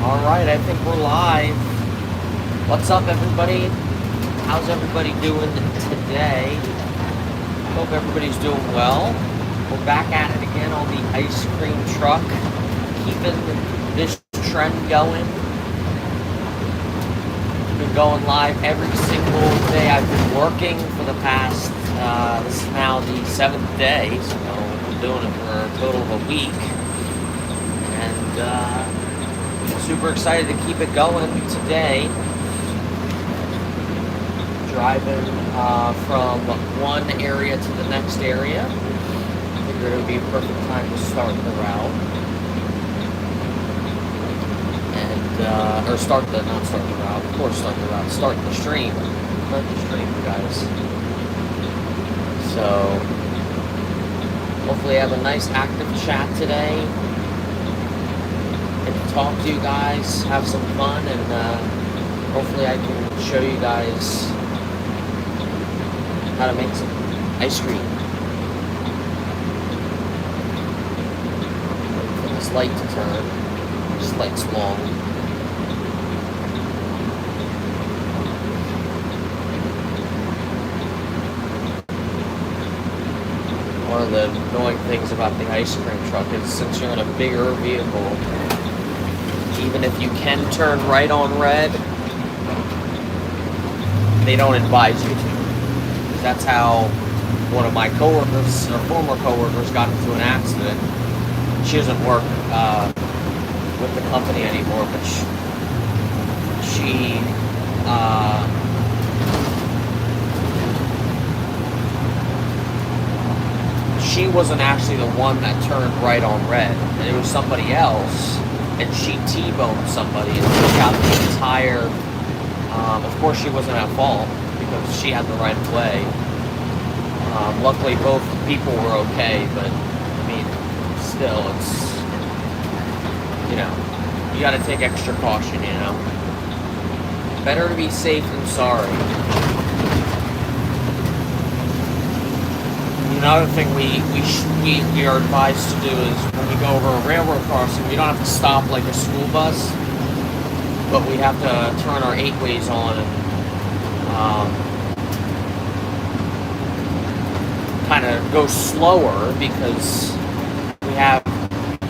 Alright, I think we're live. What's up, everybody? How's everybody doing today? Hope everybody's doing well. We're back at it again on the ice cream truck, keeping this trend going. Been going live every single day. I've been working for the past, this is now the 7th day, so I've been doing it for a total of a week. And, super excited to keep it going today. Driving from one area to the next area. Figured it would be a perfect time to start the route. And, or start the route, of course start the route, start the stream, guys. So, hopefully I have a nice active chat today. Talk to you guys, have some fun, and hopefully I can show you guys how to make some ice cream. Wait for this light to turn. This light's long. One of the annoying things about the ice cream truck is since you're in a bigger vehicle, even if you can turn right on red, they don't advise you to. That's how one of my coworkers, or former coworkers, got into an accident. She doesn't work with the company anymore, but she wasn't actually the one that turned right on red. It was somebody else. And she T-boned somebody and took out the entire, of course she wasn't at fault because she had the right of way. Luckily both people were okay, but I mean, still it's, you know, you gotta take extra caution, you know. Better to be safe than sorry. Another thing we are advised to do is when we go over a railroad crossing, we don't have to stop like a school bus, but we have to turn our 8-ways on and kind of go slower because we have,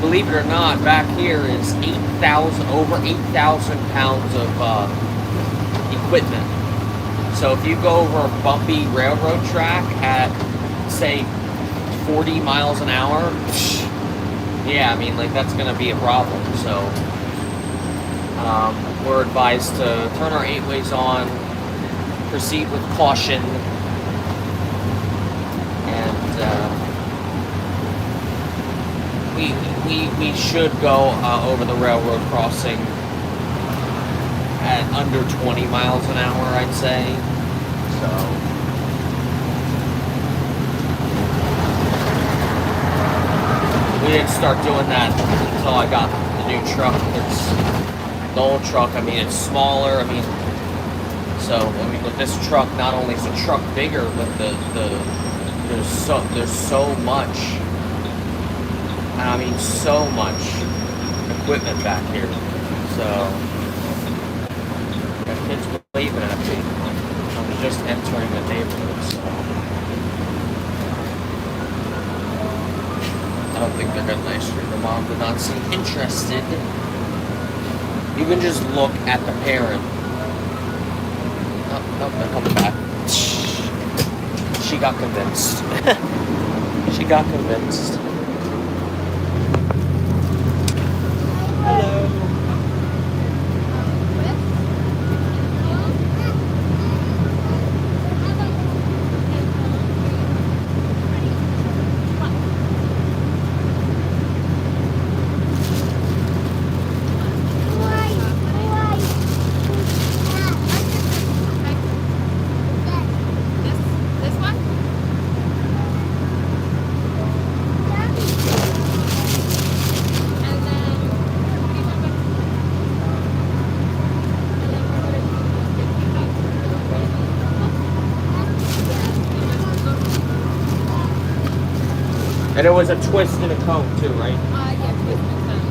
believe it or not, back here is over 8,000 pounds of equipment. So if you go over a bumpy railroad track at say 40 miles an hour, yeah, I mean, like, that's gonna be a problem. So we're advised to turn our 8-ways on, proceed with caution, and we should go over the railroad crossing at under 20 miles an hour, I'd say. So we didn't start doing that until I got the new truck. It's the old truck, I mean, it's smaller. I mean, so I mean, with this truck, not only is the truck bigger, but there's so much, and I mean so much equipment back here. So got kids waving at me. I was just entering the neighborhood, so I don't think they're getting ice cream. The mom did not seem interested. You can just look at the parent. Oh, they're coming back. She got convinced. She got convinced. Hello. And it was a twist and a cone too, right? Yeah, twist and cone.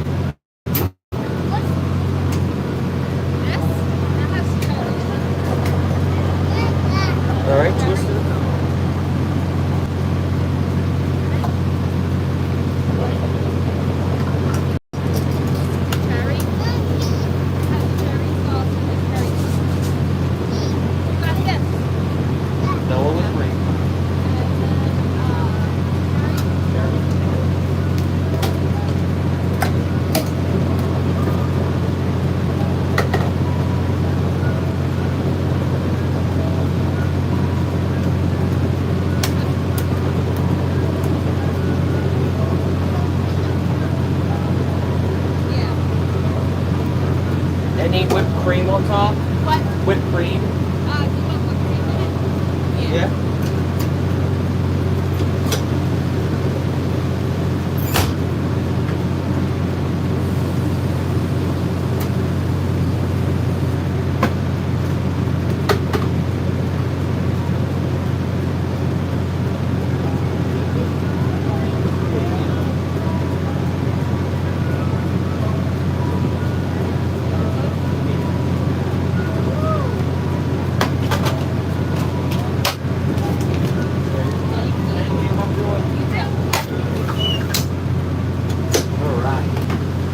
Any whipped cream on top? What? Whipped cream? Do you want whipped cream in it? Yeah.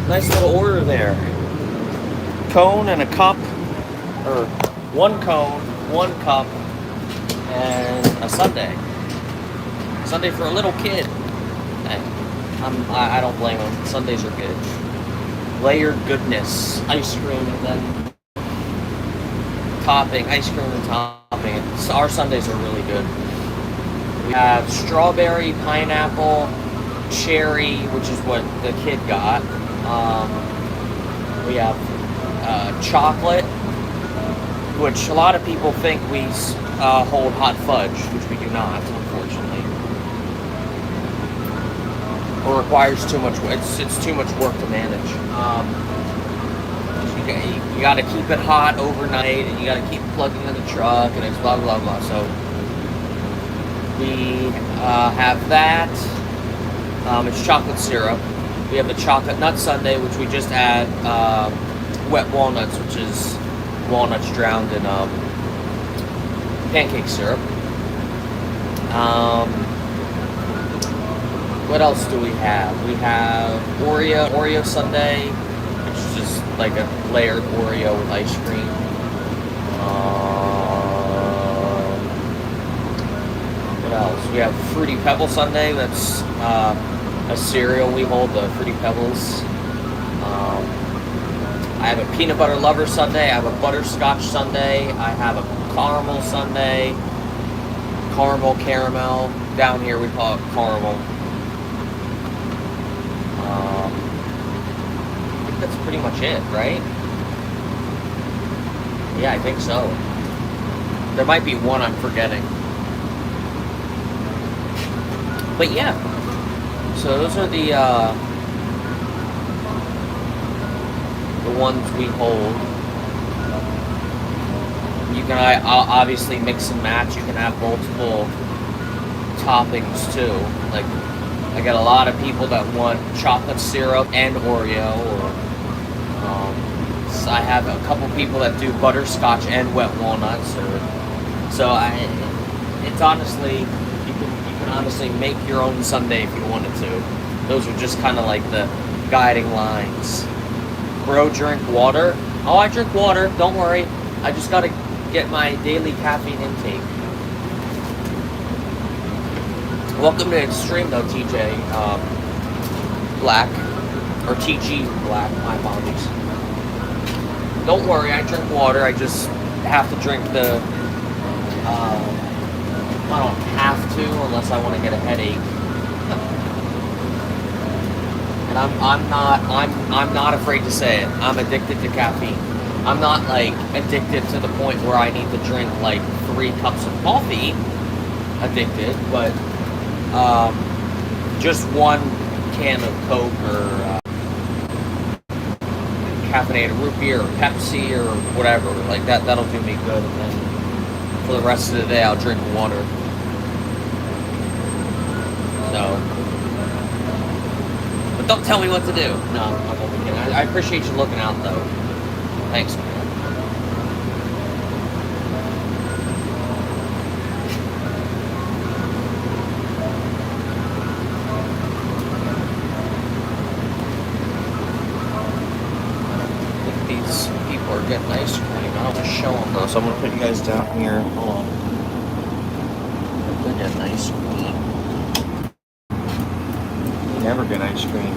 Nice little order there. Cone and a cup, or one cone, one cup, and a sundae. Sundae for a little kid. Hey, I don't blame them. Sundaes are good. Layered goodness. Ice cream and then topping. Ice cream and topping. Our sundaes are really good. We have strawberry, pineapple, cherry, which is what the kid got. We have chocolate, which a lot of people think we hold hot fudge, which we do not, unfortunately. Or requires too much. It's too much work to manage. You got to keep it hot overnight, and you got to keep plugging in the truck, and it's blah blah blah. So we have that. It's chocolate syrup. We have the chocolate nut sundae, which we just add wet walnuts, which is walnuts drowned in pancake syrup. What else do we have? We have Oreo sundae, which is just like a layered Oreo with ice cream. What else? We have Fruity Pebble sundae. That's a cereal we hold, the Fruity Pebbles. I have a peanut butter lover sundae. I have a butterscotch sundae. I have a caramel sundae. Caramel. Down here we call it caramel. I think that's pretty much it, right? Yeah, I think so. There might be one I'm forgetting. But yeah. So those are the ones we hold. You can obviously mix and match. You can have multiple toppings too. Like, I got a lot of people that want chocolate syrup and Oreo, or so I have a couple people that do butterscotch and wet walnuts. It's honestly, you can honestly make your own sundae if you wanted to. Those are just kind of like the guiding lines. Bro, drink water. Oh, I drink water. Don't worry. I just gotta get my daily caffeine intake. Welcome to Extreme, though, TJ Black, or TG Black. My apologies. Don't worry. I drink water. I just have to drink the. I don't have to unless I want to get a headache. And I'm not afraid to say it. I'm addicted to caffeine. I'm not like addicted to the point where I need to drink like 3 cups of coffee. Addicted, but just 1 can of Coke or caffeinated root beer or Pepsi or whatever like that. That'll do me good. And then for the rest of the day, I'll drink water. So, but don't tell me what to do. No, I'm only kidding. I appreciate you looking out, though. Thanks, man. I think these people are getting ice cream. I don't want to show them, though, so I'm going to put you guys down here. Hold on. They're getting ice cream. Never get ice cream.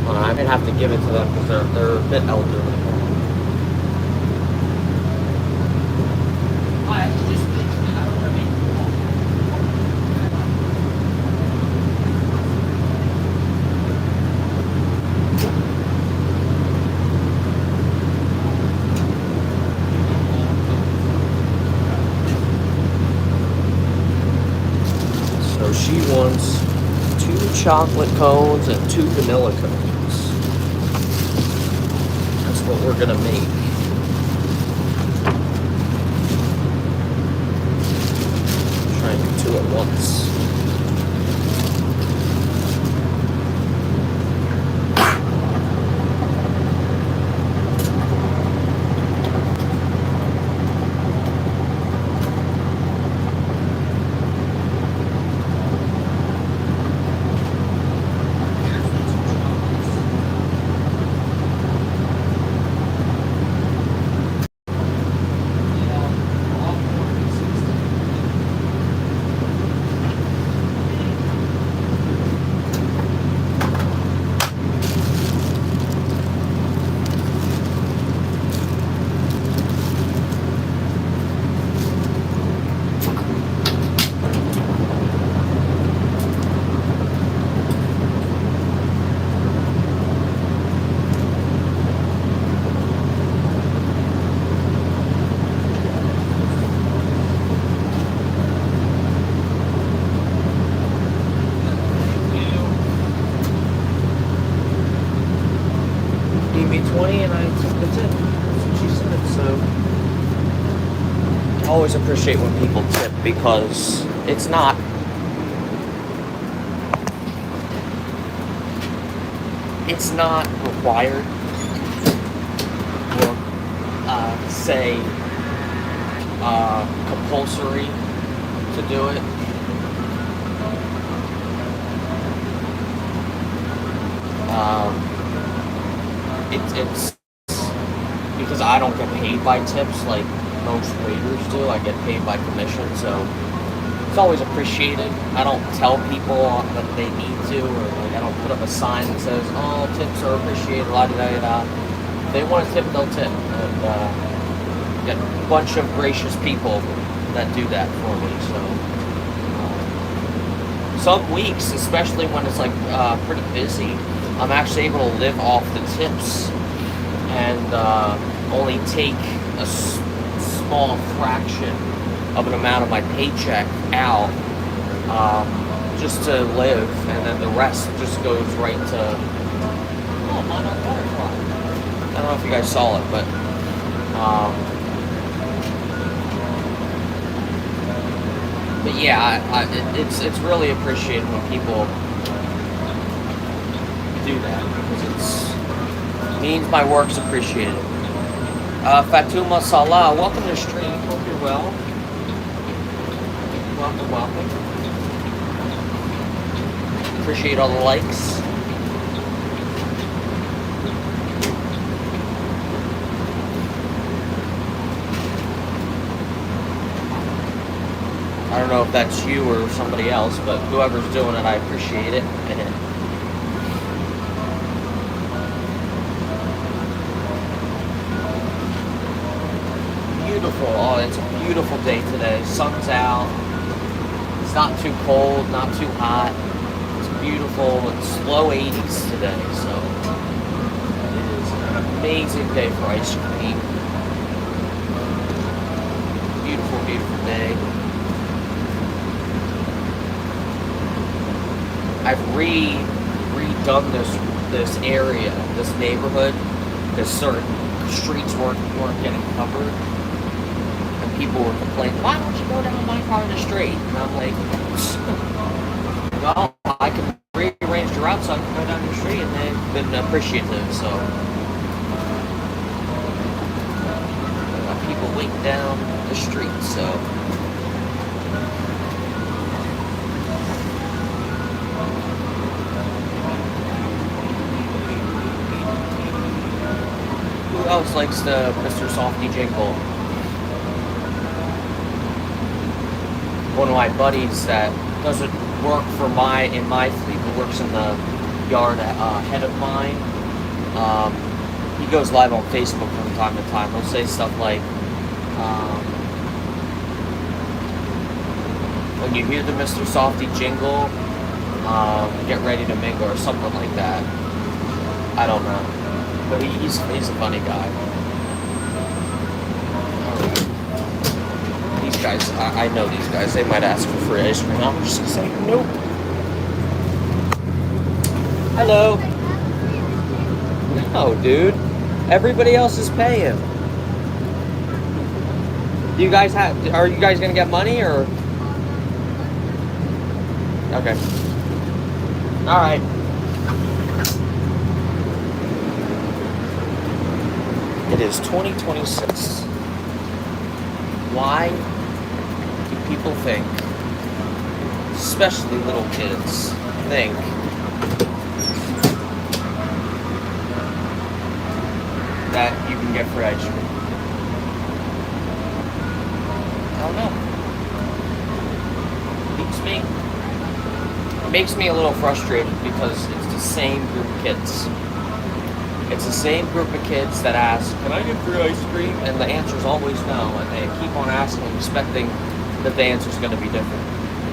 Well, I might have to give it to them because they're a bit elderly. She wants 2 chocolate cones and 2 vanilla cones. That's what we're gonna make. Try and do 2 at once. Gave me 20 and I took the tip. That's what she said. So I always appreciate when people tip because it's not required or say compulsory to do it. It's because I don't get paid by tips like most waiters do. I get paid by commission, so it's always appreciated. I don't tell people that they need to, or like I don't put up a sign that says, "Oh, tips are appreciated." La da da da. If they want to tip, they'll tip, and get a bunch of gracious people that do that for me. So some weeks, especially when it's like pretty busy, I'm actually able to live off the tips and only take a small fraction of an amount of my paycheck out just to live, and then the rest just goes right to monarch butterfly. I don't know if you guys saw it, but yeah, it's really appreciated when people do that because it means my work's appreciated. Fatuma Salah, welcome to the stream. Hope you're well. Welcome. Appreciate all the likes. I don't know if that's you or somebody else, but whoever's doing it, I appreciate it. Beautiful. Oh, it's a beautiful day today. Sun's out. It's not too cold, not too hot. It's beautiful. It's low 80s today, so it is an amazing day for ice cream. Beautiful, beautiful day. I've redone this area, this neighborhood, because certain streets weren't getting covered. People were complaining, why don't you go down my part of the street? And I'm like, well, I can rearrange the route so I can go down the street, and they've been appreciative, so people wait down the street, so who else likes the Mr. Softee jingle? One of my buddies that doesn't work in my fleet, but works in the yard ahead of mine. He goes live on Facebook from time to time. He'll say stuff like, when you hear the Mr. Softee jingle, get ready to mingle, or something like that. I don't know, but he's a funny guy. He's guys, I know these guys, they might ask for free ice cream. I'm just gonna say, nope. Hello. No, dude. Everybody else is paying. Do you guys are you guys gonna get money or? Okay. Alright. It is 2026. Why do people think, especially little kids, think that you can get free ice cream? I don't know. It makes me a little frustrated because it's the same group of kids. It's the same group of kids that ask, can I get free ice cream? And the answer is always no. And they keep on asking, expecting that the answer is going to be different.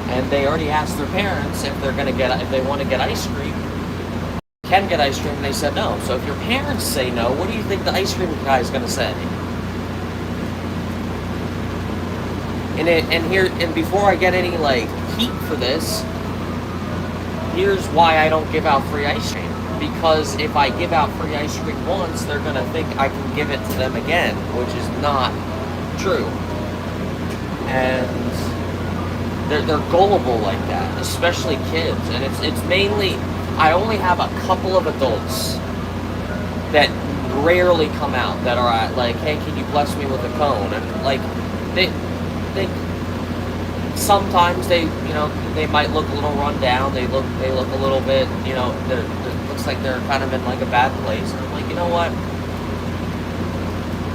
And they already asked their parents if they want to get ice cream, can get ice cream, and they said no. So if your parents say no, what do you think the ice cream guy is going to say? And before I get any heat for this, here's why I don't give out free ice cream. Because if I give out free ice cream once, they're gonna think I can give it to them again, which is not true. And they're gullible like that, especially kids. And it's mainly, I only have a couple of adults that rarely come out that are like, hey, can you bless me with a cone? And they sometimes they might look a little run down. They look a little bit, it looks like they're kind of in a bad place. And I'm like, you know what?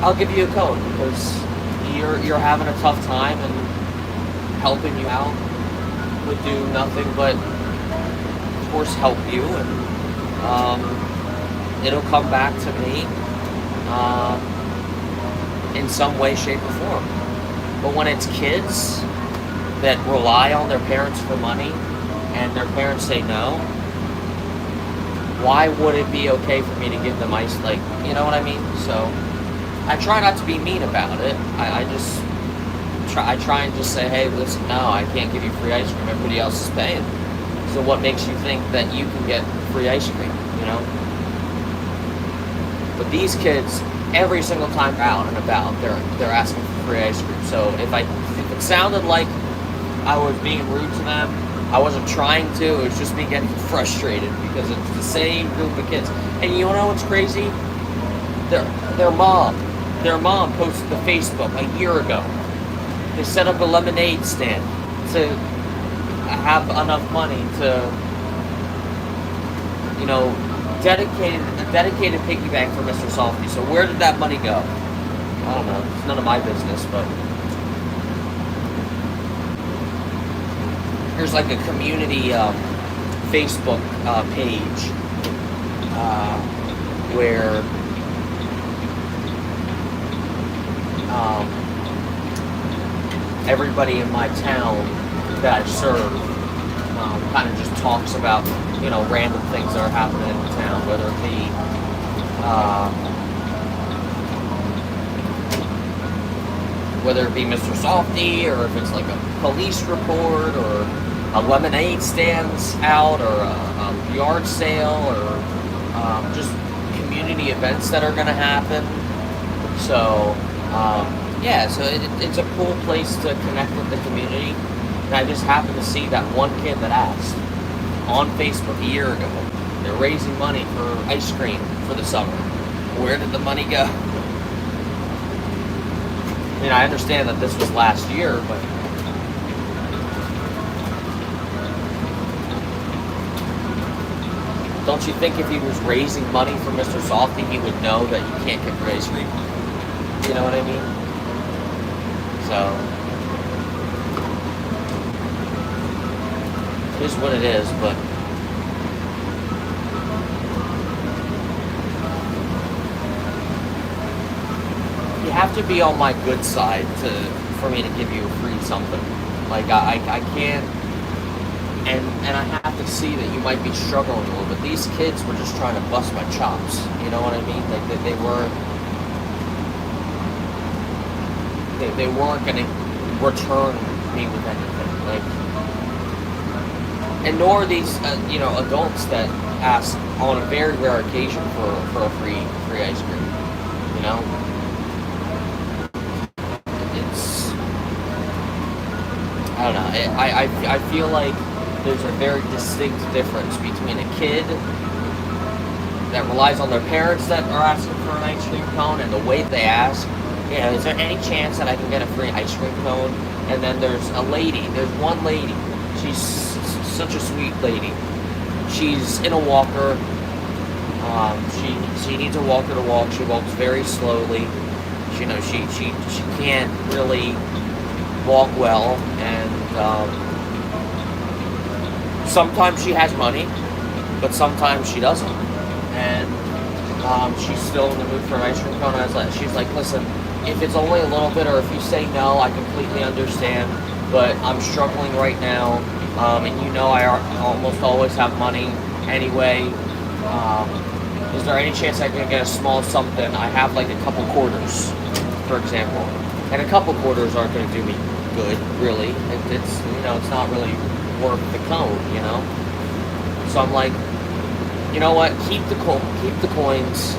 I'll give you a cone because you're having a tough time, and helping you out would do nothing but, of course, help you, and it'll come back to me in some way, shape, or form. But when it's kids that rely on their parents for money and their parents say no, why would it be okay for me to give them ice? You know what I mean? So I try not to be mean about it. I try and just say, hey, listen, no, I can't give you free ice cream. Everybody else is paying. So what makes you think that you can get free ice cream, But these kids, every single time they're out and about, they're asking for free ice cream. So if it sounded like I was being rude to them, I wasn't trying to. It was just me getting frustrated because it's the same group of kids. And you know what's crazy? Their mom posted to Facebook a year ago. They set up a lemonade stand to have enough money to, dedicated piggy bank for Mr. Softee. So where did that money go? I don't know. It's none of my business, but here's a community Facebook page where everybody in my town that I serve kind of just talks about, random things that are happening in the town, whether it be Mr. Softee, or if it's a police report, or a lemonade stands out, or a yard sale, or just community events that are going to happen. So, so it's a cool place to connect with the community. And I just happened to see that one kid that asked on Facebook a year ago. They're raising money for ice cream for the summer. Where did the money go? I understand that this was last year, but don't you think if he was raising money for Mr. Softee, he would know that you can't get free ice cream? You know what I mean? So it is what it is, but you have to be on my good side for me to give you a free something. I can't, and I have to see that you might be struggling a little bit. These kids were just trying to bust my chops. You know what I mean? They weren't gonna return me with anything. Like, and nor are these, adults that ask on a very rare occasion for a free ice cream. You know, it's, I don't know. I feel like there's a very distinct difference between a kid that relies on their parents that are asking for an ice cream cone and the way they ask. Is there any chance that I can get a free ice cream cone? And then there's one lady, she's such a sweet lady. She's in a walker. She needs a walker to walk. She walks very slowly. She can't really walk well, and sometimes she has money, but sometimes she doesn't. And she's still in the mood for an ice cream cone. She's like, listen, if it's only a little bit, or if you say no, I completely understand, but I'm struggling right now, and I almost always have money anyway. Is there any chance I can get a small something? I have like a couple quarters, for example, and a couple quarters aren't going to do me good, really. It's not really worth the cone, So I'm like, you know what? Keep the coins.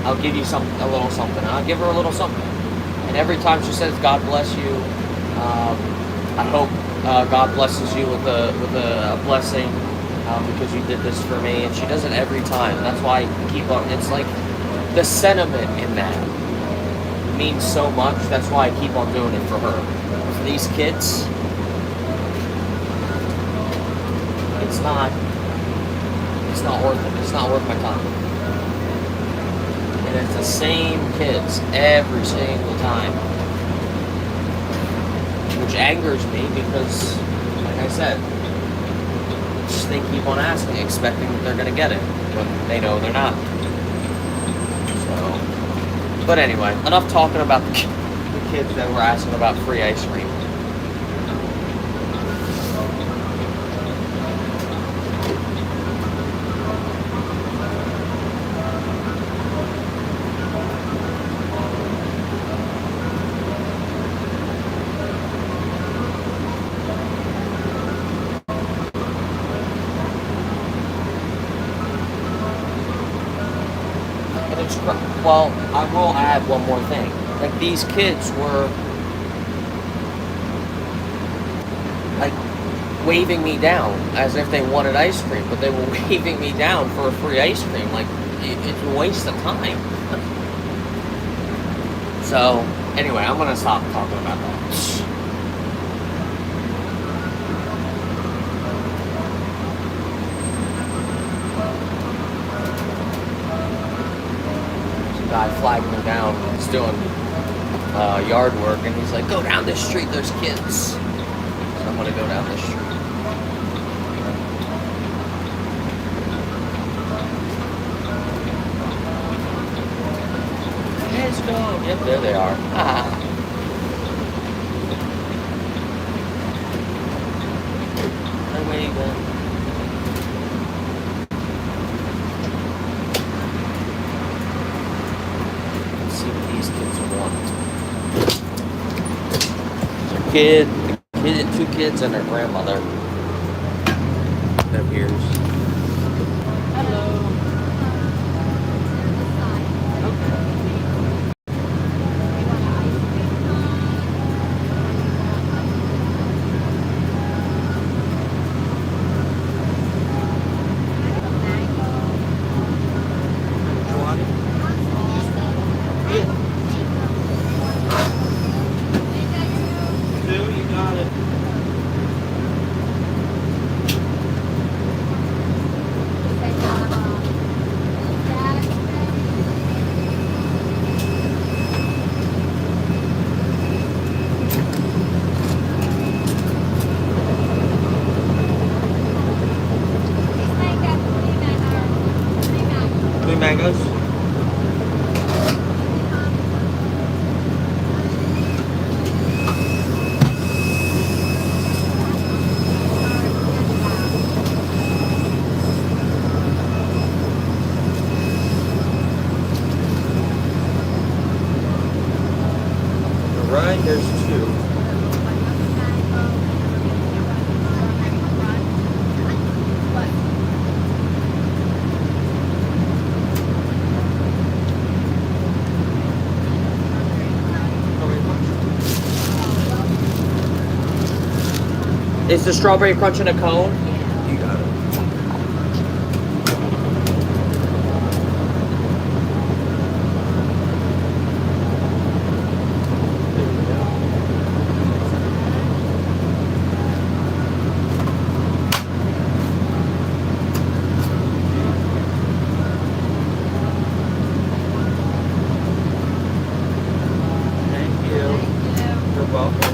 I'll give you a little something. And I'll give her a little something. And every time she says, "God bless you," I hope God blesses you with a blessing because you did this for me. And she does it every time. That's why I keep on. It's like the sentiment in that means so much. That's why I keep on doing it for her. For these kids, it's not worth it. It's not worth my time. And it's the same kids every single time. Which angers me because, like I said, they keep on asking, expecting that they're going to get it when they know they're not. So, but anyway, enough talking about the kids that were asking about free ice cream. Well, I will add one more thing. Like, these kids were, like, waving me down as if they wanted ice cream, but they were waving me down for a free ice cream. Like, it's a waste of time. So, anyway, I'm going to stop talking about that. Guy flagged me down. He's doing yard work, and he's like, "Go down this street. There's kids." So I'm gonna go down this street. Let's go. Yep, there they are. Away you go. Two kids and their grandmother. That hears. Hello. Mangoes. Right, there's two. Is the strawberry crunch in a cone? You got it. There you go. Thank you. You're welcome.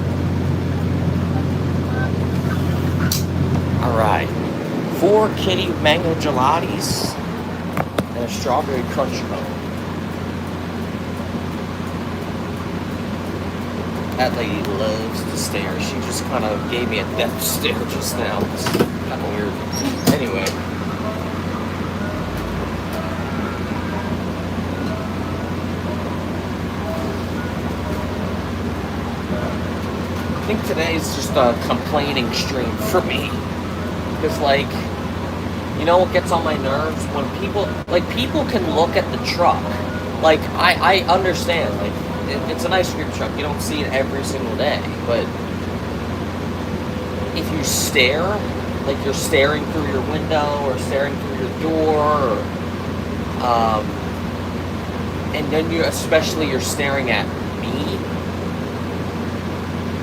All right. 4 kitty mango gelatis and a strawberry crunch cone. That lady loves to stare. She just kind of gave me a death stare just now. It's kind of weird. Anyway. I think today is just a complaining stream for me. Because, like, you know what gets on my nerves? When people can look at the truck. Like, I understand, like, it's an ice cream truck. You don't see it every single day. But if you stare, like you're staring through your window or staring through your door, or, and then you're staring at me,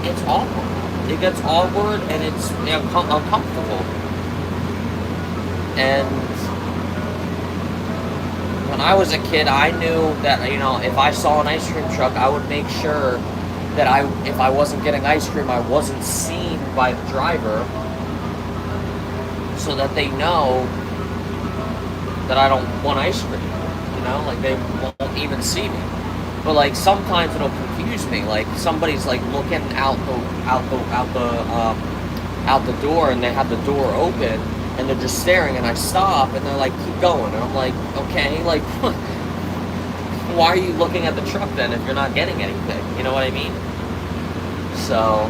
it's awkward. It gets awkward and it's uncomfortable. And when I was a kid, I knew that, you know, if I saw an ice cream truck, I would make sure that if I wasn't getting ice cream, I wasn't seen by the driver, so that they know that I don't want ice cream. You know, like they won't even see me. But like sometimes it'll confuse me. Like somebody's like looking out the door, and they have the door open, and they're just staring, and I stop, and they're like, keep going, and I'm like, okay, like, why are you looking at the truck then if you're not getting anything? You know what I mean? So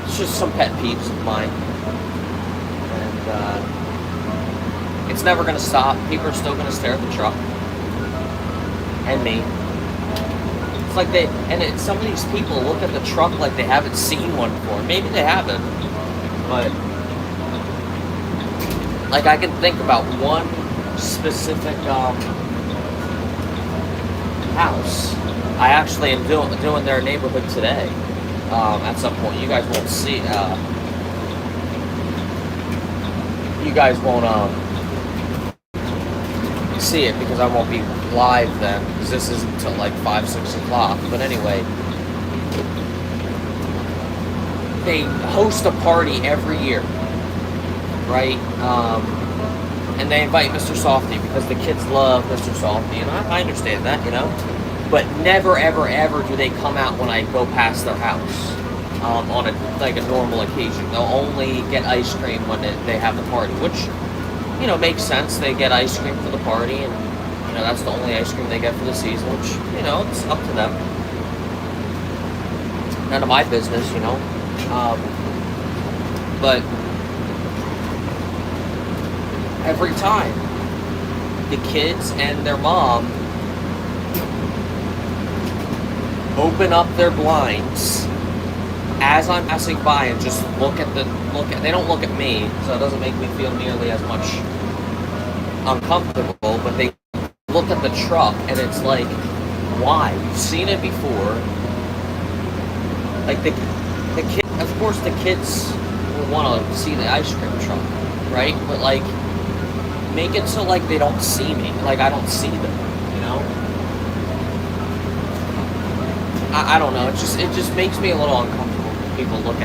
it's just some pet peeves of mine, and it's never gonna stop. People are still gonna stare at the truck and me. It's like some of these people look at the truck like they haven't seen one before. Maybe they haven't, but like I can think about one specific house. I actually am doing their neighborhood today. At some point, you guys won't see. You guys won't see it because I won't be live then, because this isn't until like 5-6 o'clock. But anyway, they host a party every year, right? And they invite Mr. Softee because the kids love Mr. Softee, and I understand that, you know. But never, ever, ever do they come out when I go past their house on a normal occasion. They'll only get ice cream when they have the party, which, you know, makes sense. They get ice cream for the party, and, you know, that's the only ice cream they get for the season, which, you know, it's up to them. None of my business, you know. But every time, the kids and their mom open up their blinds as I'm passing by and just they don't look at me, so it doesn't make me feel nearly as much uncomfortable, but they look at the truck, and it's like, why? You've seen it before. Like the kid, of course the kids will want to see the ice cream truck, right? But like, make it so like they don't see me, like I don't see them, you know? I don't know. It just makes me a little uncomfortable when people look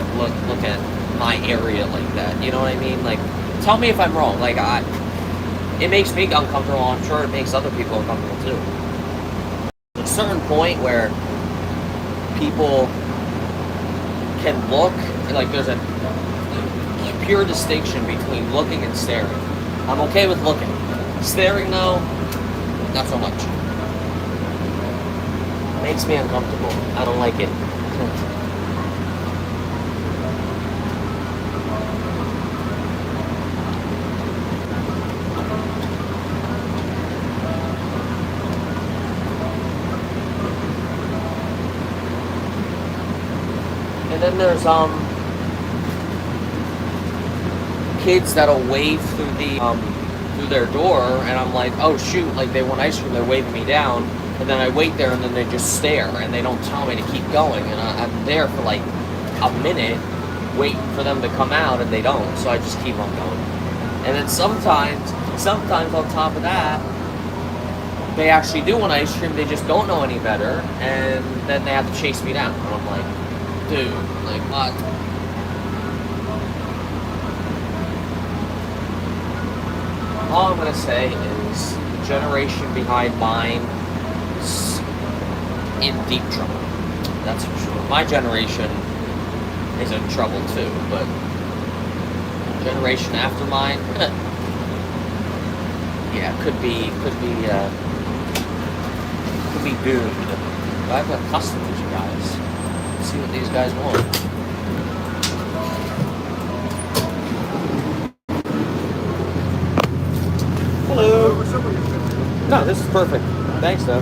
at my area like that. You know what I mean? Like, tell me if I'm wrong. Like, it makes me uncomfortable. I'm sure it makes other people uncomfortable too. There's a certain point where people can look, like there's a pure distinction between looking and staring. I'm okay with looking. Staring though, not so much. Makes me uncomfortable. I don't like it. And then there's kids that'll wave through through their door, and I'm like, oh shoot, like they want ice cream, they're waving me down, and then I wait there, and then they just stare, and they don't tell me to keep going, and I'm there for like a minute waiting for them to come out, and they don't, so I just keep on going. And then sometimes on top of that, they actually do want ice cream, they just don't know any better, and then they have to chase me down, and I'm like, dude, like what? All I'm gonna say is the generation behind mine is in deep trouble. That's for sure. My generation is in trouble too, but generation after mine, yeah, could be doomed. But I have a customers, you guys. Let's see what these guys want. Hello. No, this is perfect. Thanks, though.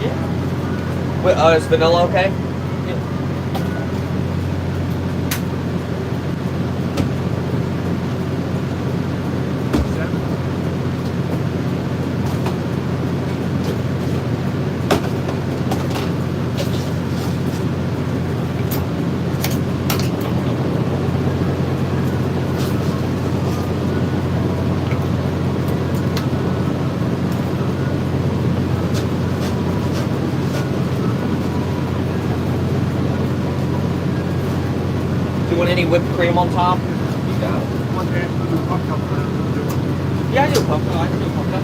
Yeah. Wait, is vanilla okay? Yeah. Do you want any whipped cream on top? You got it. Yeah, I do pumpkin. I can do pumpkin.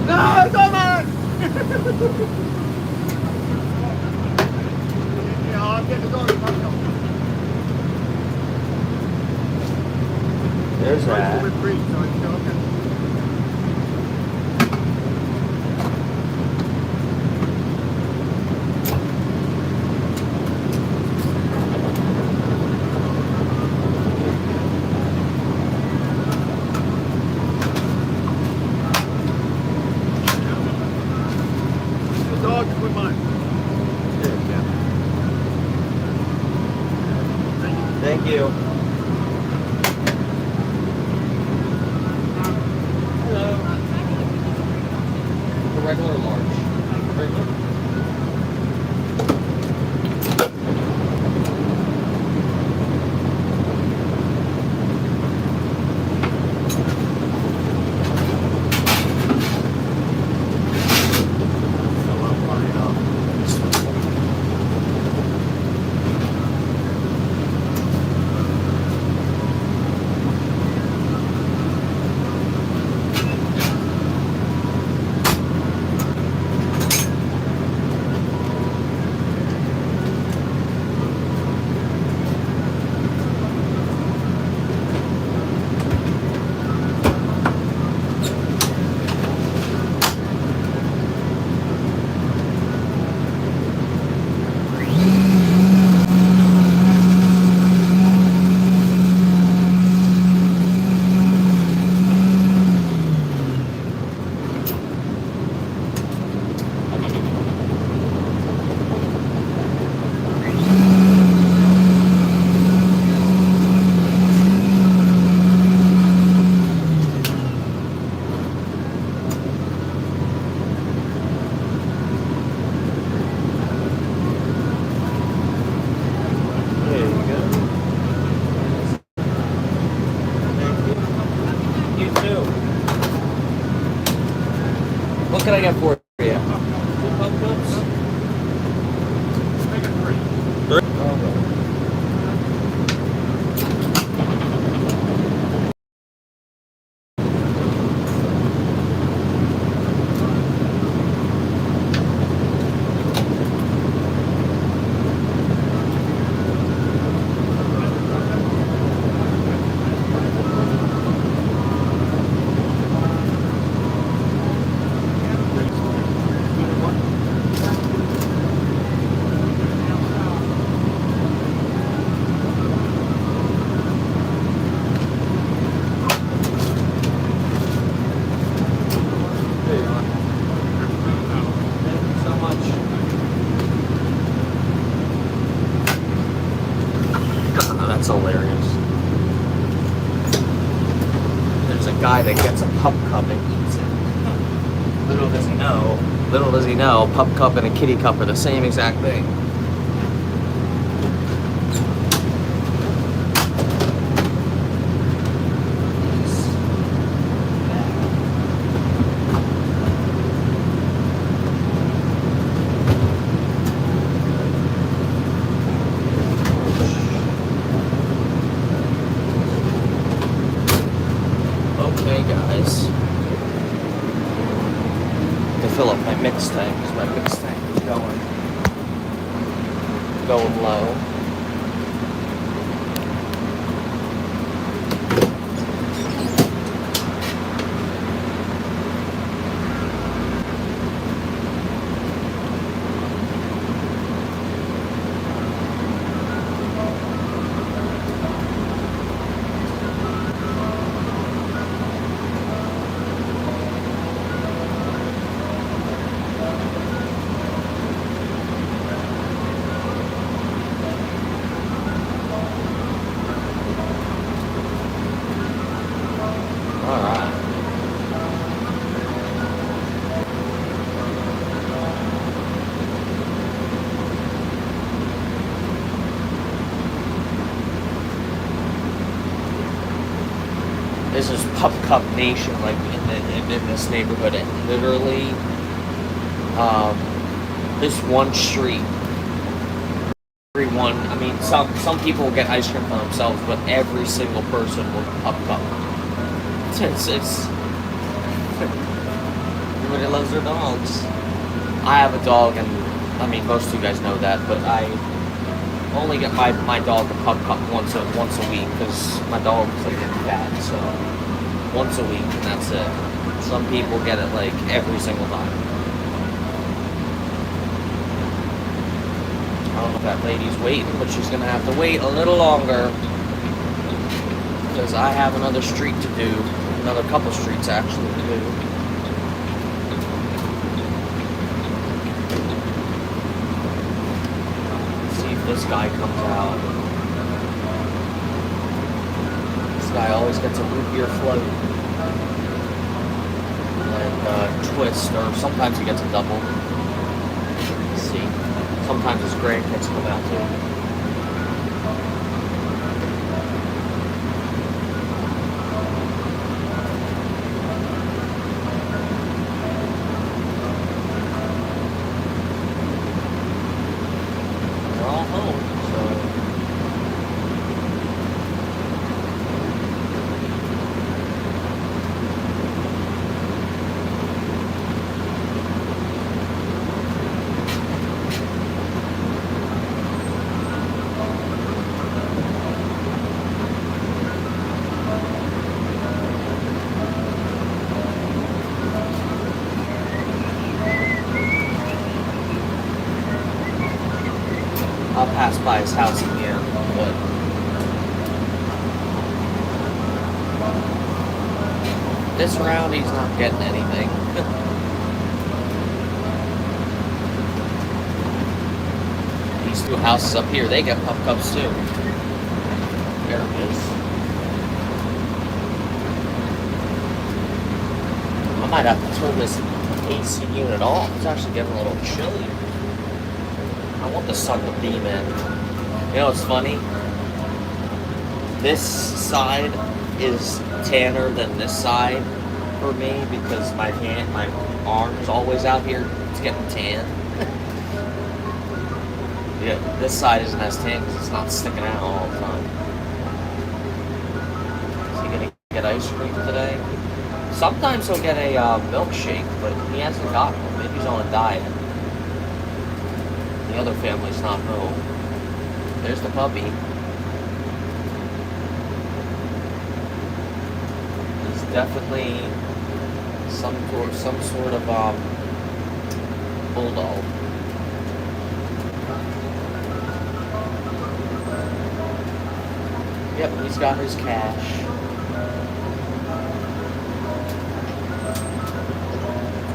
No, it's on mine! Yeah, I'll get the dog a pumpkin. There's that. With cream, so it's okay. Thank you. Hello. The regular or large? Regular. What can I get for you? 2 pumpkins? Make it 3. 3? Okay. That's hilarious. There's a guy that gets a pup cup and eats it. Little does he know. Little does he know, pup cup and a kitty cup are the same exact thing. Okay, guys. To fill up my mix tank, because my mix tank is going low. Alright. This is Pup Cup Nation, like in this neighborhood. And literally, this one street. Everyone, I mean, some people will get ice cream for themselves, but every single person will Pup Cup. It's everybody loves their dogs. I have a dog, and I mean most of you guys know that, but I only get my dog a pup cup once a week because my dog's like getting fat, so once a week and that's it. Some people get it like every single time. I don't know if that lady's waiting, but she's gonna have to wait a little longer because I have another street to do. Another couple streets actually to do. Let's see if this guy comes out. This guy always gets a root beer float and twist, or sometimes he gets a double. Let's see. Sometimes his grandkids come out too. I'll pass by his house again, but this round he's not getting anything. These two houses up here, they get pup cups too. There it is. I might have to turn this AC unit off. It's actually getting a little chilly. I want the sun to beam in. You know what's funny? This side is tanner than this side for me because my arm's always out here. It's getting tan. Yeah, this side isn't as tan because it's not sticking out all the time. Is he gonna get ice cream today? Sometimes he'll get a milkshake, but he hasn't gotten one. Maybe he's on a diet. The other family's not home. There's the puppy. He's definitely some sort of bulldog. Yep, he's got his cash.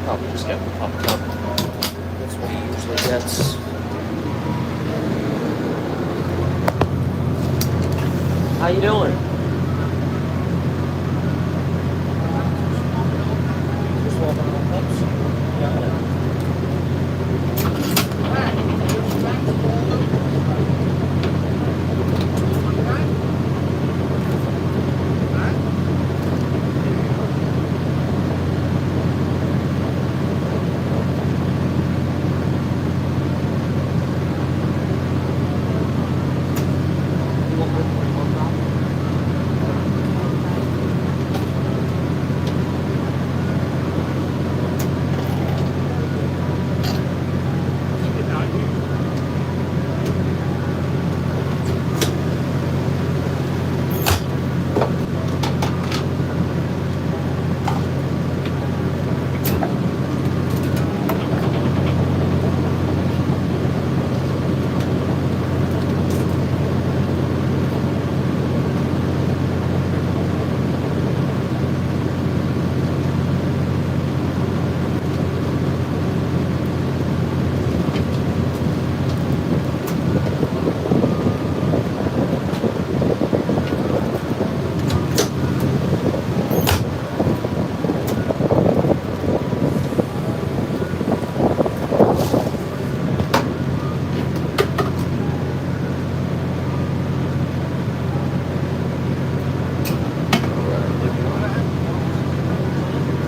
Probably just get the pup cup. That's what he usually gets. How you doing? Just walking on cups. Got it.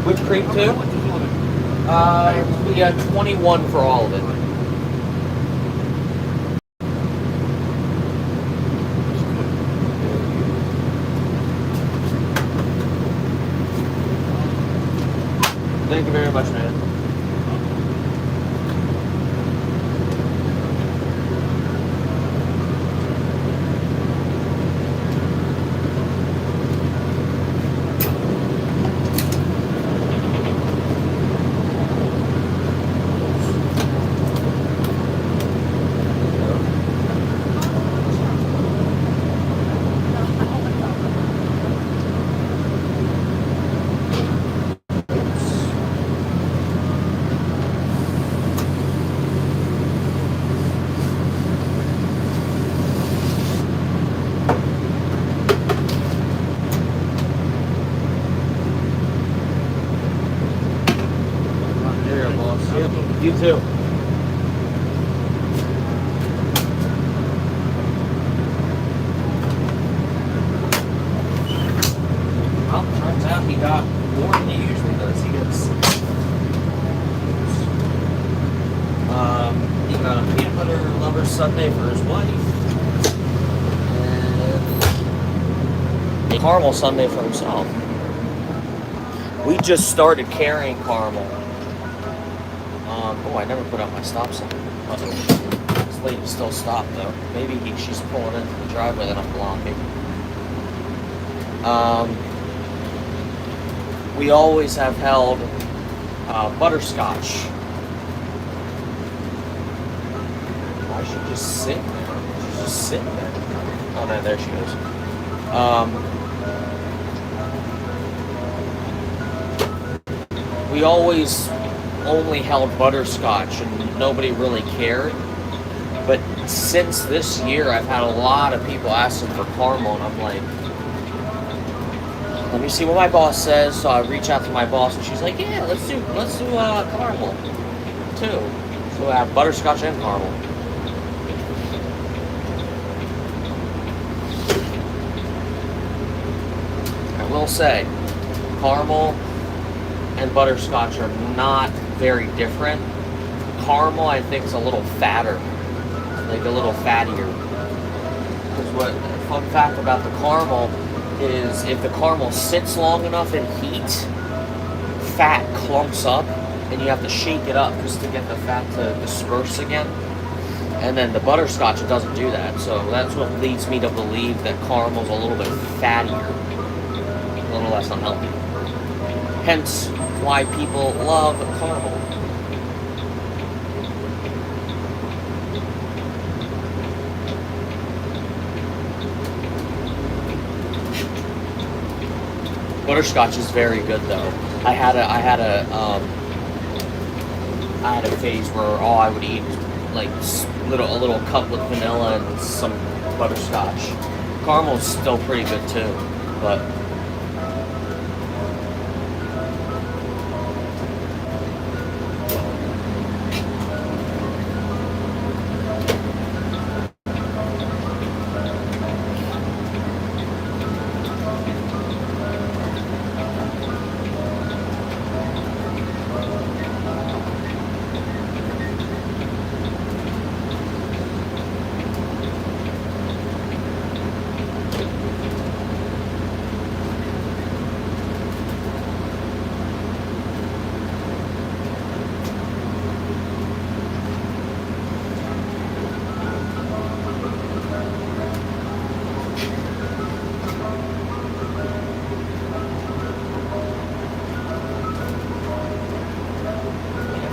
Whipped cream too? We got 21 for all of it. Thank you very much, man. There, boss. Yep. You too. Well, turns out he got more than he usually does. He gets he got a peanut butter lover sundae for his wife and a caramel sundae for himself. We just started carrying caramel. Oh, I never put out my stop sign. Uh-oh. This lady still stopped though. Maybe she's pulling into the driveway that I'm blocking. We always have held butterscotch. Why is she just sitting there? She's just sitting there. Oh no, there she goes. We always only held butterscotch and nobody really cared. But since this year, I've had a lot of people asking for caramel, and I'm like, let me see what my boss says. So I reach out to my boss, and she's like, yeah, let's do caramel too. So I have butterscotch and caramel. I will say, caramel and butterscotch are not very different. Caramel, I think, is a little fatter, like a little fattier. Because what fun fact about the caramel is, if the caramel sits long enough in heat, fat clumps up, and you have to shake it up just to get the fat to disperse again. And then the butterscotch, it doesn't do that. So that's what leads me to believe that caramel's a little bit fattier, a little less unhealthy. Hence why people love caramel. Butterscotch is very good though. I had a phase where all I would eat was like a little cup with vanilla and some butterscotch. Caramel's still pretty good too, but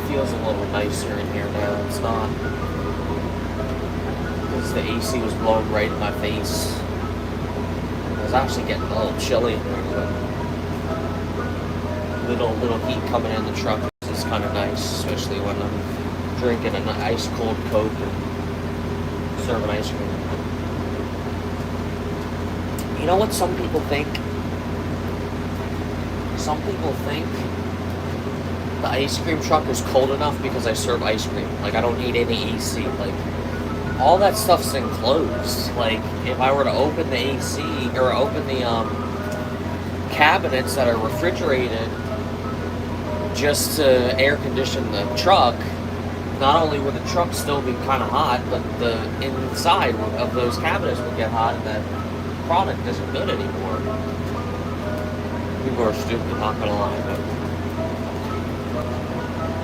feels a little nicer in here now. It's not, because the AC was blowing right in my face. It was actually getting a little chilly in here, but little heat coming in the truck is kind of nice, especially when I'm drinking an ice cold Coke and serving ice cream. You know what some people think? Some people think the ice cream truck is cold enough because I serve ice cream. Like, I don't need any AC. Like, all that stuff's enclosed. Like, if I were to open the AC, or open the cabinets that are refrigerated just to air condition the truck, not only would the truck still be kind of hot, but the inside of those cabinets would get hot, and that product isn't good anymore. People are stupid, not gonna lie, but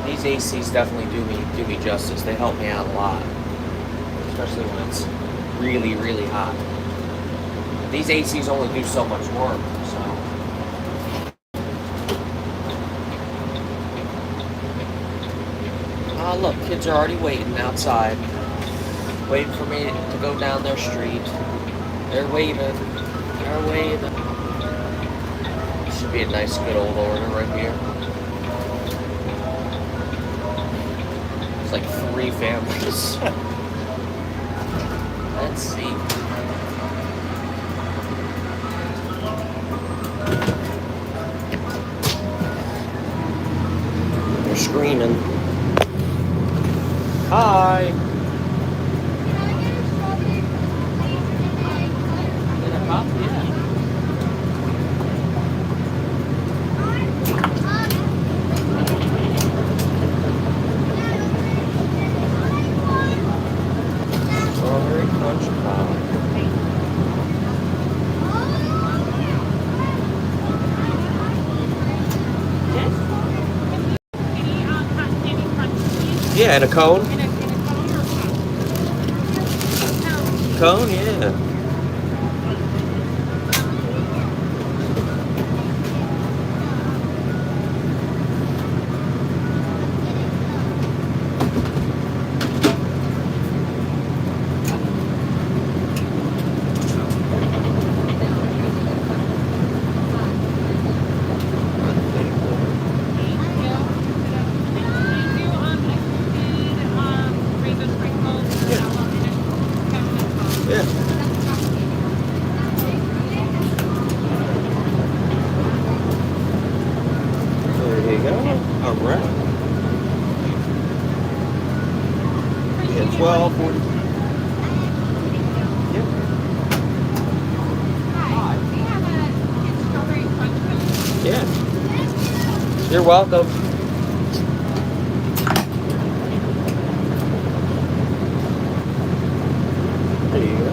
these ACs definitely do me justice. They help me out a lot, especially when it's really, really hot. These ACs only do so much work, so. Ah, look, kids are already waiting outside, waiting for me to go down their street. They're waving. They're waving. Should be a nice, good old order right here. It's like 3 families. Let's see. They're screaming. Hi. Strawberry crunch pie. Yeah, and a cone. Cone, yeah. There you go. All right. Yeah, 12, 40. Yep. Yeah. You're welcome. There you go.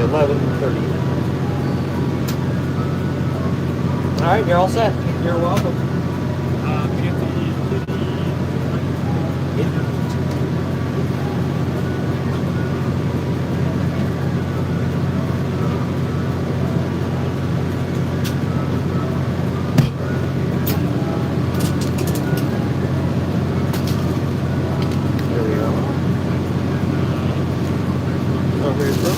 11:30. All right, you're all set. You're welcome. There we go. Oh, here's the.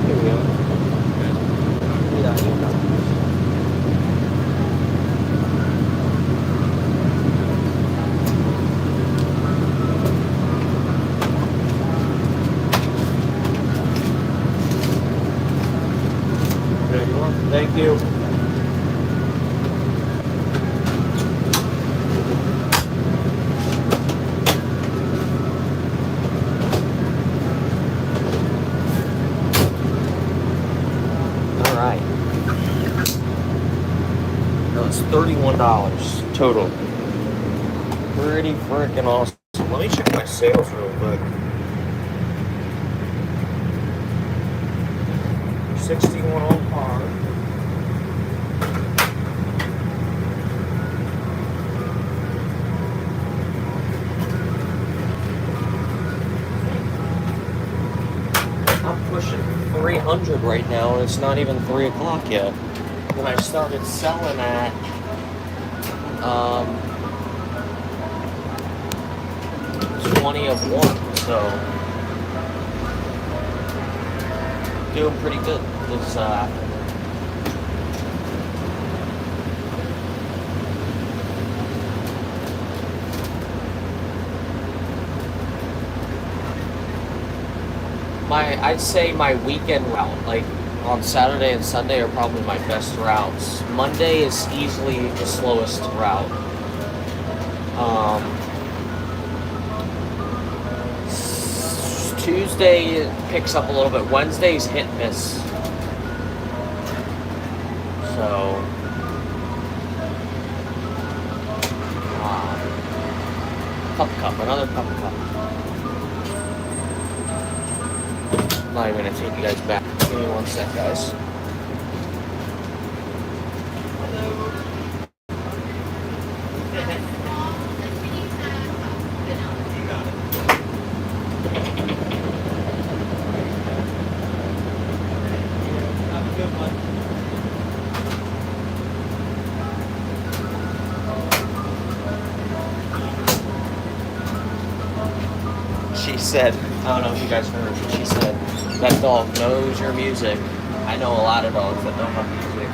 Here we go. Yeah, you got this. There you are. Thank you. All right. That was $31 total. Pretty freaking awesome. Let me check my sales real quick. 61 on par. I'm pushing 300 right now, and it's not even 3 o'clock yet. When I started selling at 20 of 1, so doing pretty good this afternoon. I'd say my weekend route, like on Saturday and Sunday, are probably my best routes. Monday is easily the slowest route. Tuesday picks up a little bit. Wednesday's hit and miss. So, cup, another cup. I'm not even gonna take you guys back. Give me one sec, guys. She said, I don't know if you guys heard, but she said, that dog knows your music. I know a lot of dogs that know my music.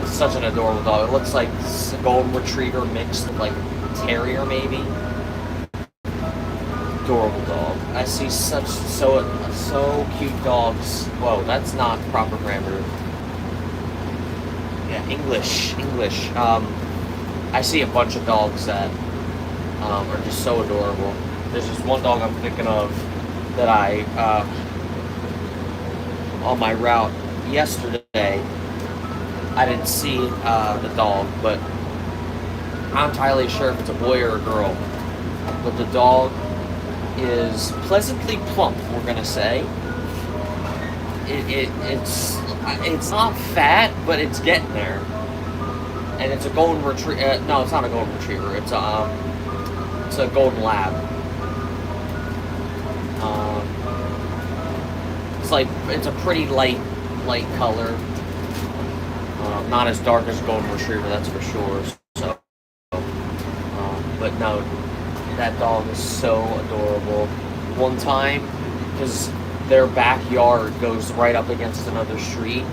It's such an adorable dog. It looks like a golden retriever mixed with like terrier maybe. Adorable dog. I see so cute dogs. Whoa, that's not proper grammar. Yeah, English. I see a bunch of dogs that are just so adorable. There's this one dog I'm thinking of that I, on my route yesterday, I didn't see the dog, but I'm not entirely sure if it's a boy or a girl. But the dog is pleasantly plump, we're gonna say. It's not fat, but it's getting there. And it's a golden retriever. No, it's not a golden retriever. It's a golden lab. It's a pretty light color. Not as dark as a golden retriever, that's for sure. So, but no, that dog is so adorable. One time, because their backyard goes right up against another street,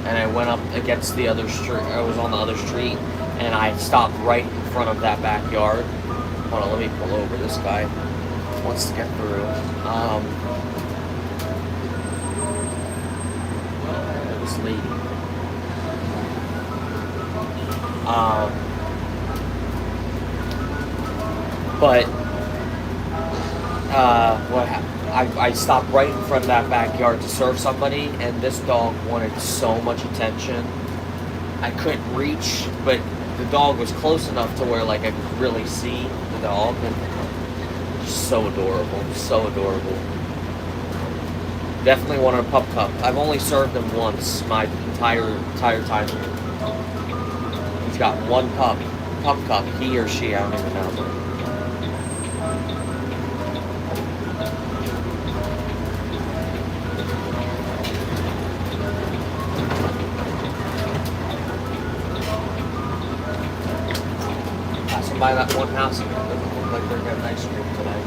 and I went up against the other street. I was on the other street, and I stopped right in front of that backyard. Hold on, let me pull over. This guy wants to get through. This lady. But what happened? I stopped right in front of that backyard to serve somebody, and this dog wanted so much attention. I couldn't reach, but the dog was close enough to where like I could really see the dog, and so adorable, so adorable. Definitely wanted a pup cup. I've only served him once my entire time here. He's got one pup cup, he or she, I don't even know. Passing by that one house again, doesn't look like they're getting ice cream today.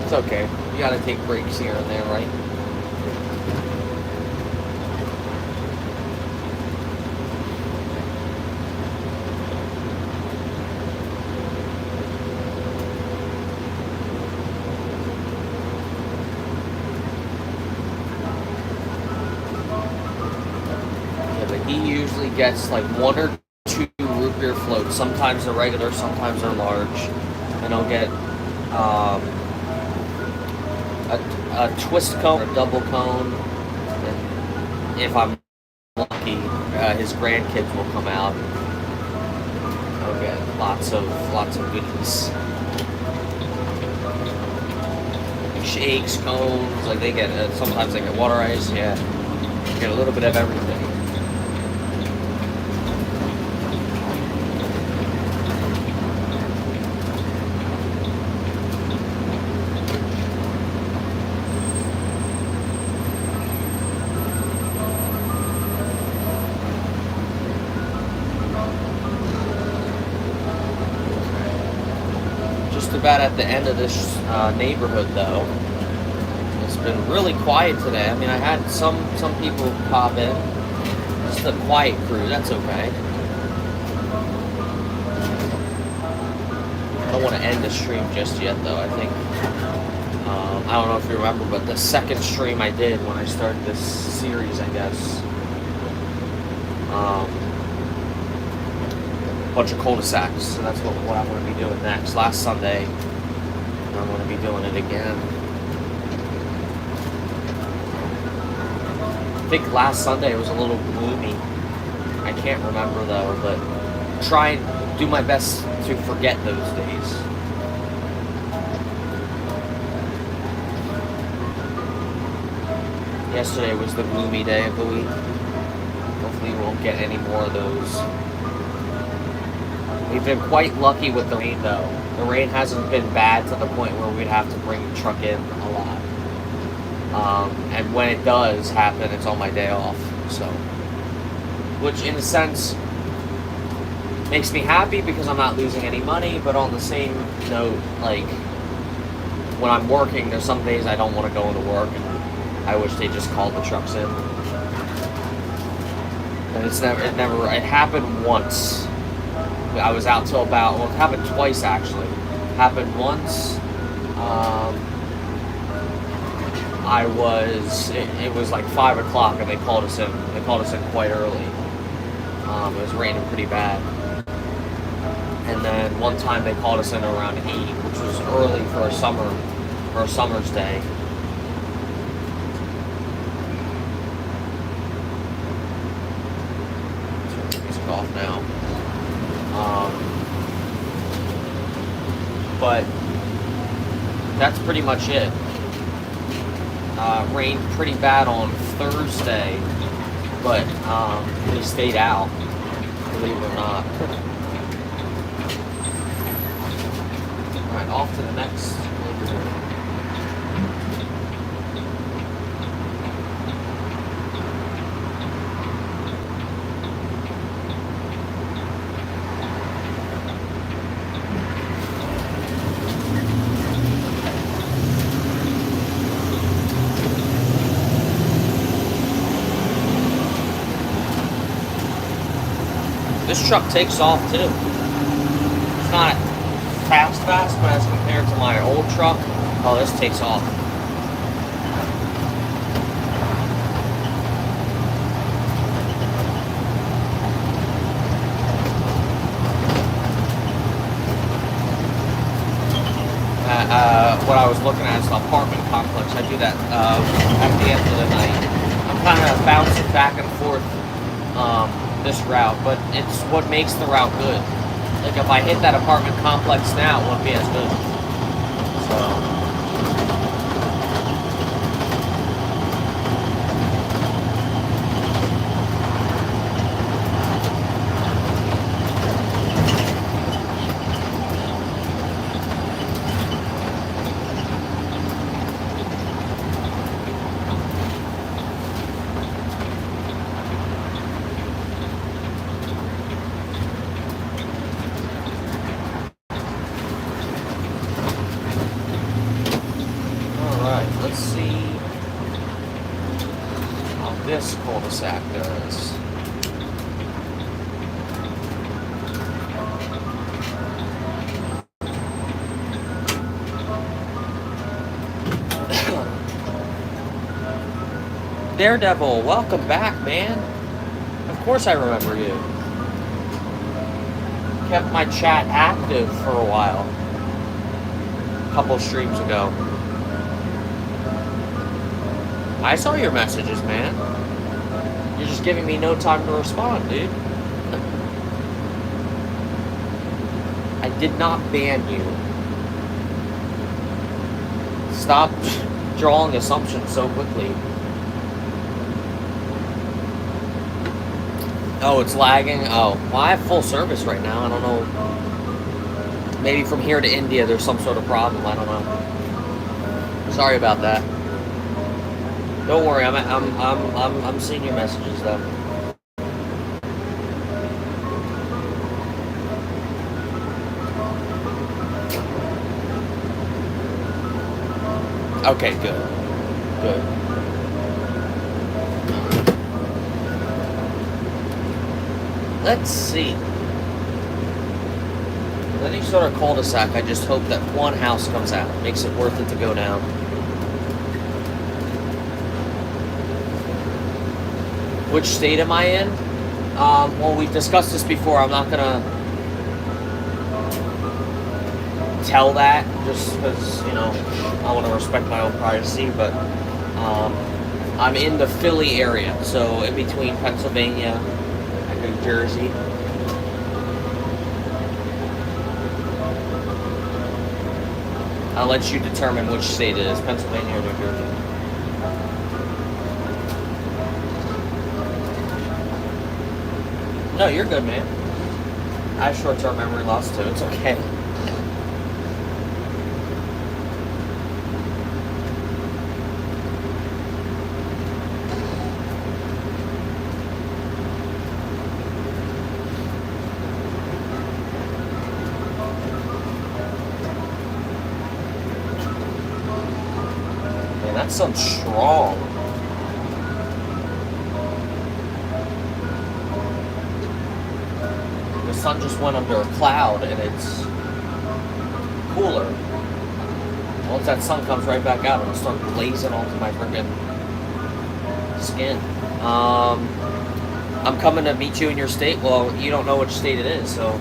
It's okay. You gotta take breaks here and there, right? He usually gets like 1 or 2 root beer floats. Sometimes they're regular, sometimes they're large. And I'll get a twist cone, or a double cone. And if I'm lucky, his grandkids will come out. I'll get lots of goodies. Shakes, cones, like they get. Sometimes they get water ice. Yeah, get a little bit of everything. About at the end of this neighborhood though. It's been really quiet today. I mean, I had some people pop in. Just a quiet crew, that's okay. I don't want to end the stream just yet though. I think I don't know if you remember, but the second stream I did when I started this series, I guess, bunch of cul-de-sacs, so that's what I'm going to be doing next. Last Sunday, I'm going to be doing it again. I think last Sunday was a little gloomy. I can't remember though, but try and do my best to forget those days. Yesterday was the gloomy day of the week. Hopefully we won't get any more of those. We've been quite lucky with the rain, though. The rain hasn't been bad to the point where we'd have to bring the truck in a lot. And when it does happen, it's on my day off. So, which in a sense makes me happy because I'm not losing any money. But on the same note, like when I'm working, there's some days I don't want to go into work, and I wish they just called the trucks in. And it happened once. I was out till about, well, it happened twice actually. Happened once, it was like 5 o'clock and they called us in. They called us in quite early. It was raining pretty bad. And then one time they called us in around 8, which was early for a summer's day. Turn the music off now. But that's pretty much it. Rained pretty bad on Thursday, but we stayed out, believe it or not. Alright, off to the next neighborhood. This truck takes off too. It's not fast, but as compared to my old truck, oh, this takes off. What I was looking at is the apartment complex. I do that at the end of the night. I'm I'm kind of bouncing back and forth this route, but it's what makes the route good. Like if I hit that apartment complex now, it wouldn't be as good. So. Let's see how this cul-de-sac does. Daredevil, welcome back, man. Of course I remember you. Kept my chat active for a while. A couple streams ago. I saw your messages, man. You're just giving me no time to respond, dude. I did not ban you. Stop drawing assumptions so quickly. Oh, it's lagging? Oh, well, I have full service right now. I don't know. Maybe from here to India there's some sort of problem. I don't know. Sorry about that. Don't worry, I'm seeing your messages though. Okay, good. Good. Let's see. With any sort of cul-de-sac, I just hope that one house comes out. Makes it worth it to go down. Which state am I in? Well, we've discussed this before. I'm not gonna tell that just because, you know, I want to respect my own privacy, but I'm in the Philly area, so in between Pennsylvania and New Jersey. I'll let you determine which state it is, Pennsylvania or New Jersey. No, you're good, man. I have short-term memory loss too. It's okay. Man, that sounds strong. The sun just went under a cloud and it's cooler. Once that sun comes right back out, it'll start blazing onto my freaking skin. I'm coming to meet you in your state. Well, you don't know which state it is, so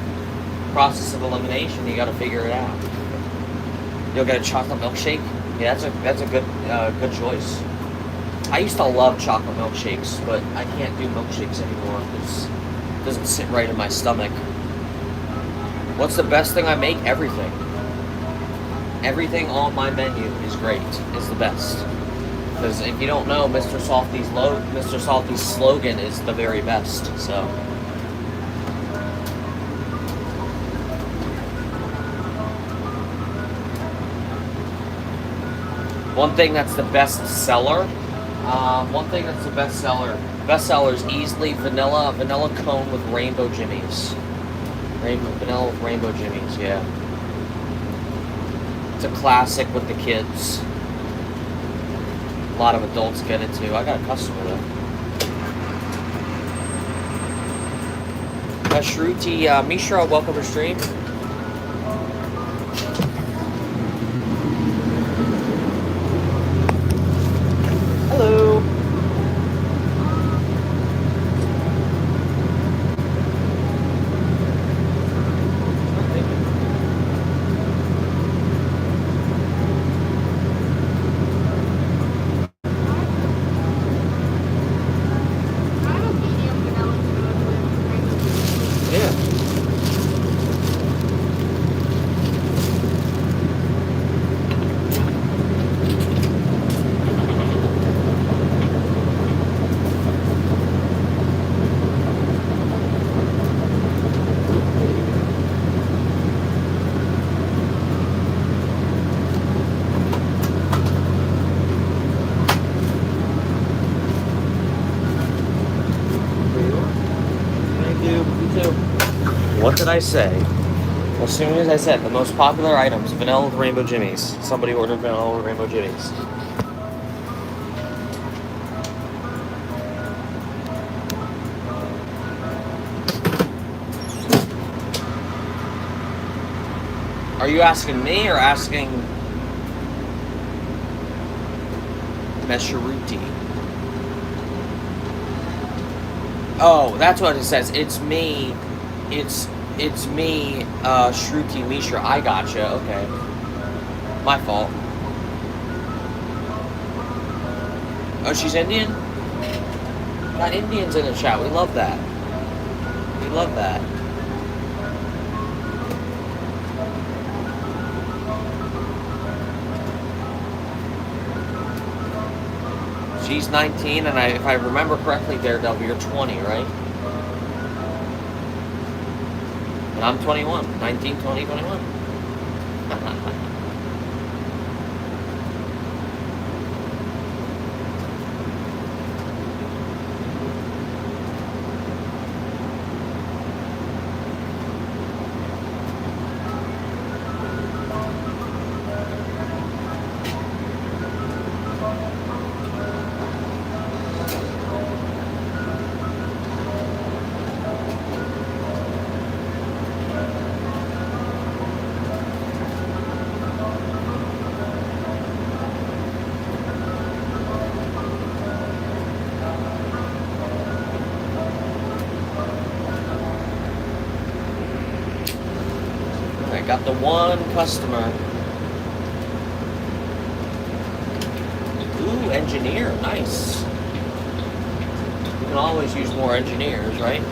process of elimination, you got to figure it out. You'll get a chocolate milkshake. Yeah, that's a good choice. I used to love chocolate milkshakes, but I can't do milkshakes anymore because it doesn't sit right in my stomach. What's the best thing I make? Everything. Everything on my menu is great. It's the best. Because if you don't know, Mr. Softee's slogan is the very best. So. One thing that's the best seller. Best seller is easily vanilla cone with rainbow jimmies. Vanilla with rainbow jimmies, yeah. It's a classic with the kids. A lot of adults get it too. I got a customer though. Shruti Mishra, welcome to stream. Hello. What did I say? Well, as soon as I said the most popular items, vanilla with rainbow jimmies. Somebody ordered vanilla with rainbow jimmies. Are you asking me or asking Mesheruti? Oh, that's what it says. It's me. It's me, Shruti Mishra. I gotcha. Okay. My fault. Oh, she's Indian? Got Indians in the chat. We love that. We love that. She's 19, and if I remember correctly, Daredevil, you're 20, right? And I'm 21. 19, 20, 21. Got the one customer. Ooh, engineer, nice. You can always use more engineers, right?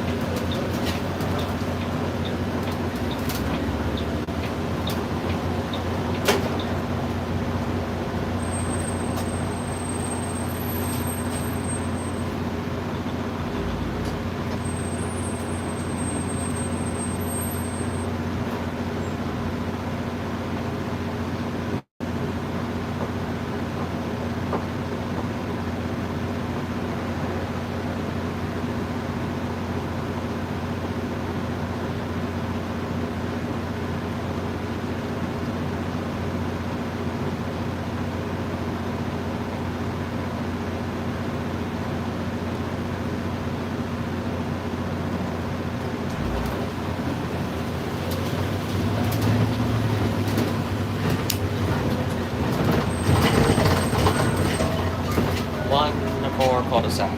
Cul-de-sac.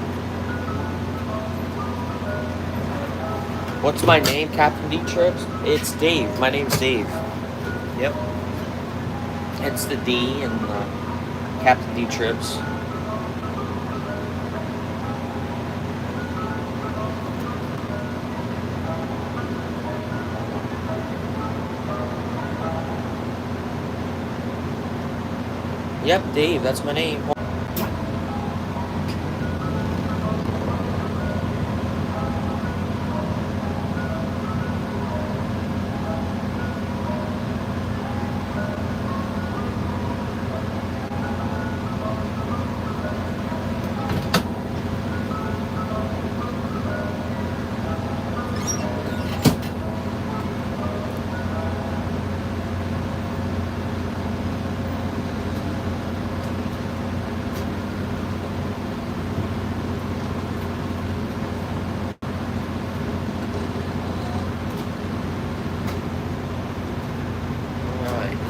What's my name, Captain D Trips? It's Dave. My name's Dave. Yep. It's the D and Captain D Trips. Yep, Dave. That's my name.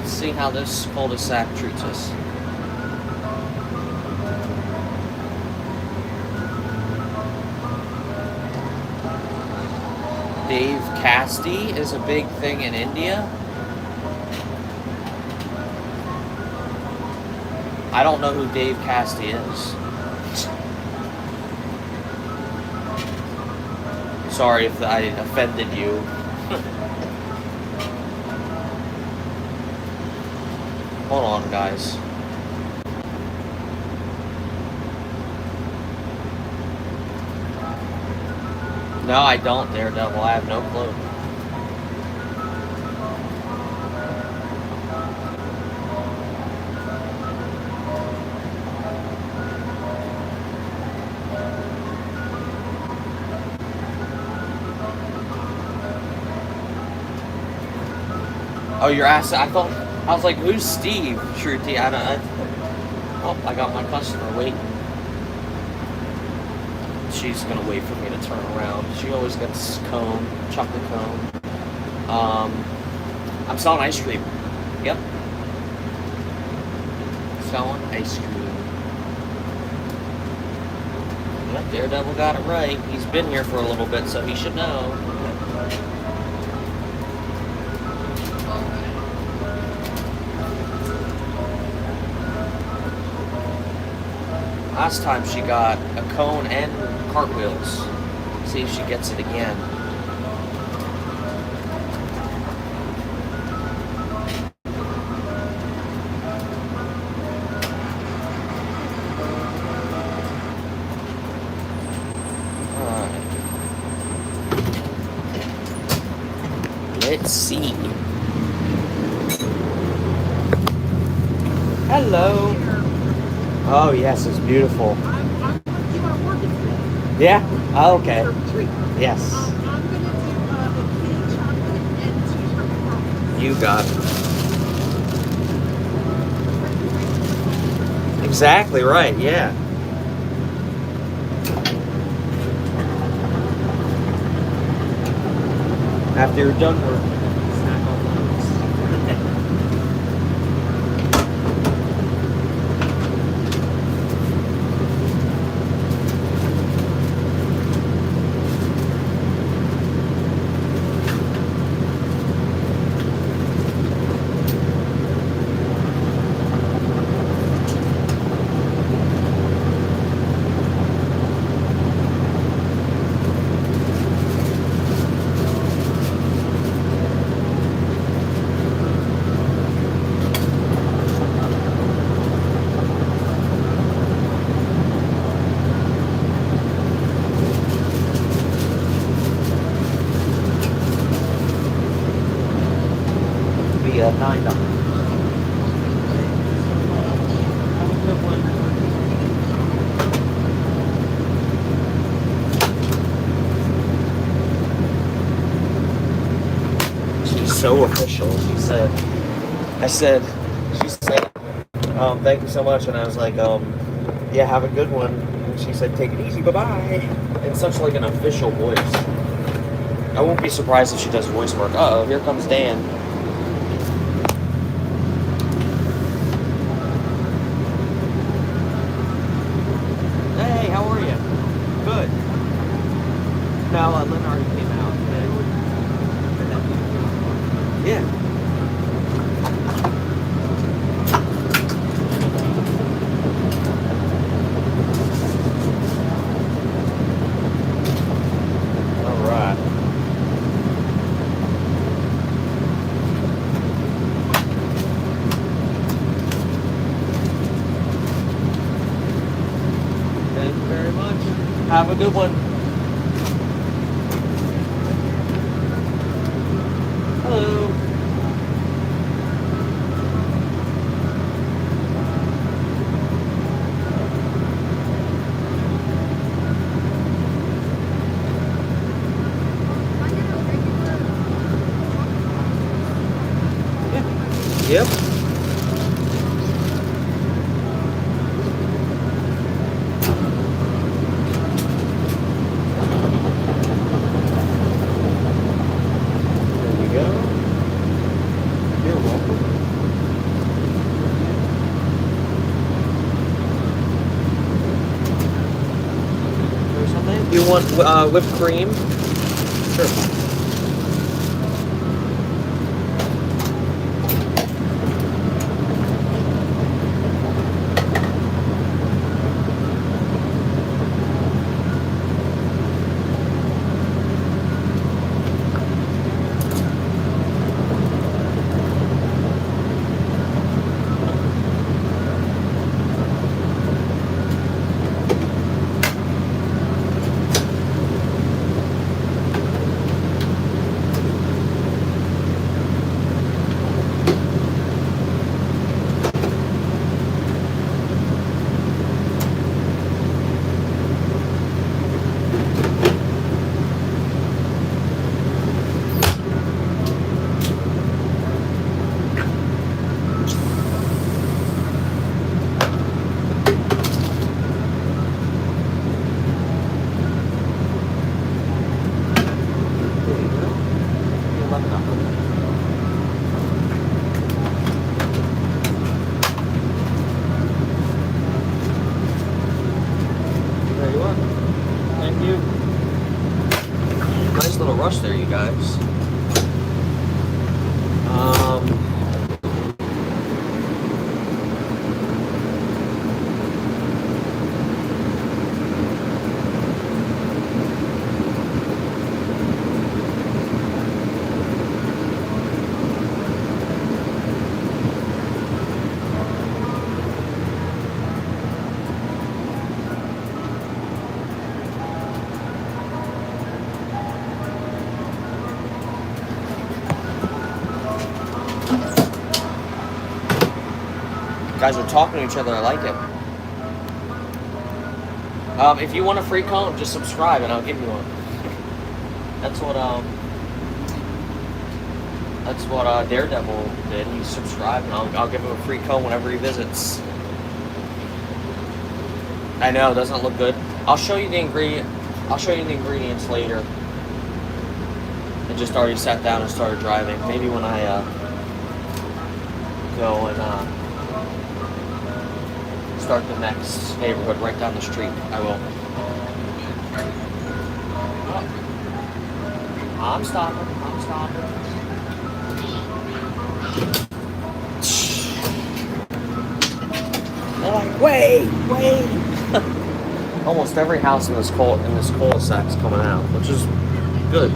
See how this cul-de-sac treats us. Dave Casti is a big thing in India. I don't know who Dave Casti is. Sorry if I offended you. Hold on, guys. No, I don't, Daredevil. I have no clue. Oh, you're asking. I was like, who's Steve? Shruti. Oh, I got my customer waiting. She's gonna wait for me to turn around. She always gets cone, chocolate cone. I'm selling ice cream. Yep. Selling ice cream. Yep, Daredevil got it right. He's been here for a little bit, so he should know. Last time she got a cone and cartwheels. See if she gets it again. Alright. Let's see. Hello. Oh yes, it's beautiful. You are working today. Yeah? Oh, okay. For treat. Yes. I'm going to do a cake chocolate and t-shirt pearls. You got it. Exactly right, yeah. After you're done working, snack on those. Be $9. Have a good one. She's so official. She said, thank you so much. And I was like, yeah, have a good one. And she said, take it easy, bye-bye. In such like an official voice. I won't be surprised if she does voice work. Uh-oh, here comes Dan. Hey, how are you? Good. No, Lynn already came out today. Yeah. All right. Thank you very much. Have a good one. Hello. Yep. There you go. You're welcome. Or something? You want whipped cream? Sure. you. Nice little rush there, you guys. Guys are talking to each other. I like it. If you want a free cone, just subscribe and I'll give you one. That's what Daredevil did. He subscribed and I'll give him a free cone whenever he visits. I know, it doesn't look good. I'll show you the ingredients later. I just already sat down and started driving. Maybe when I go and start the next neighborhood right down the street, I will. I'm stopping. They're like, wait. Almost every house in this cul-de-sac is coming out, which is good.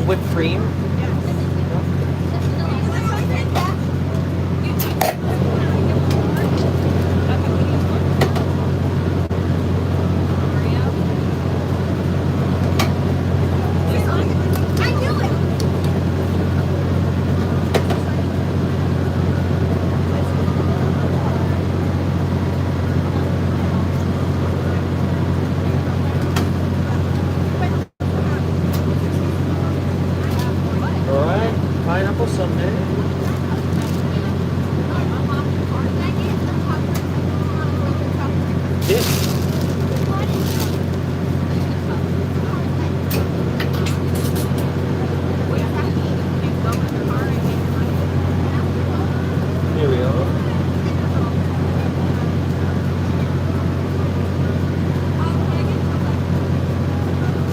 Whipped cream. Pineapple sundae. Yeah. Here we are.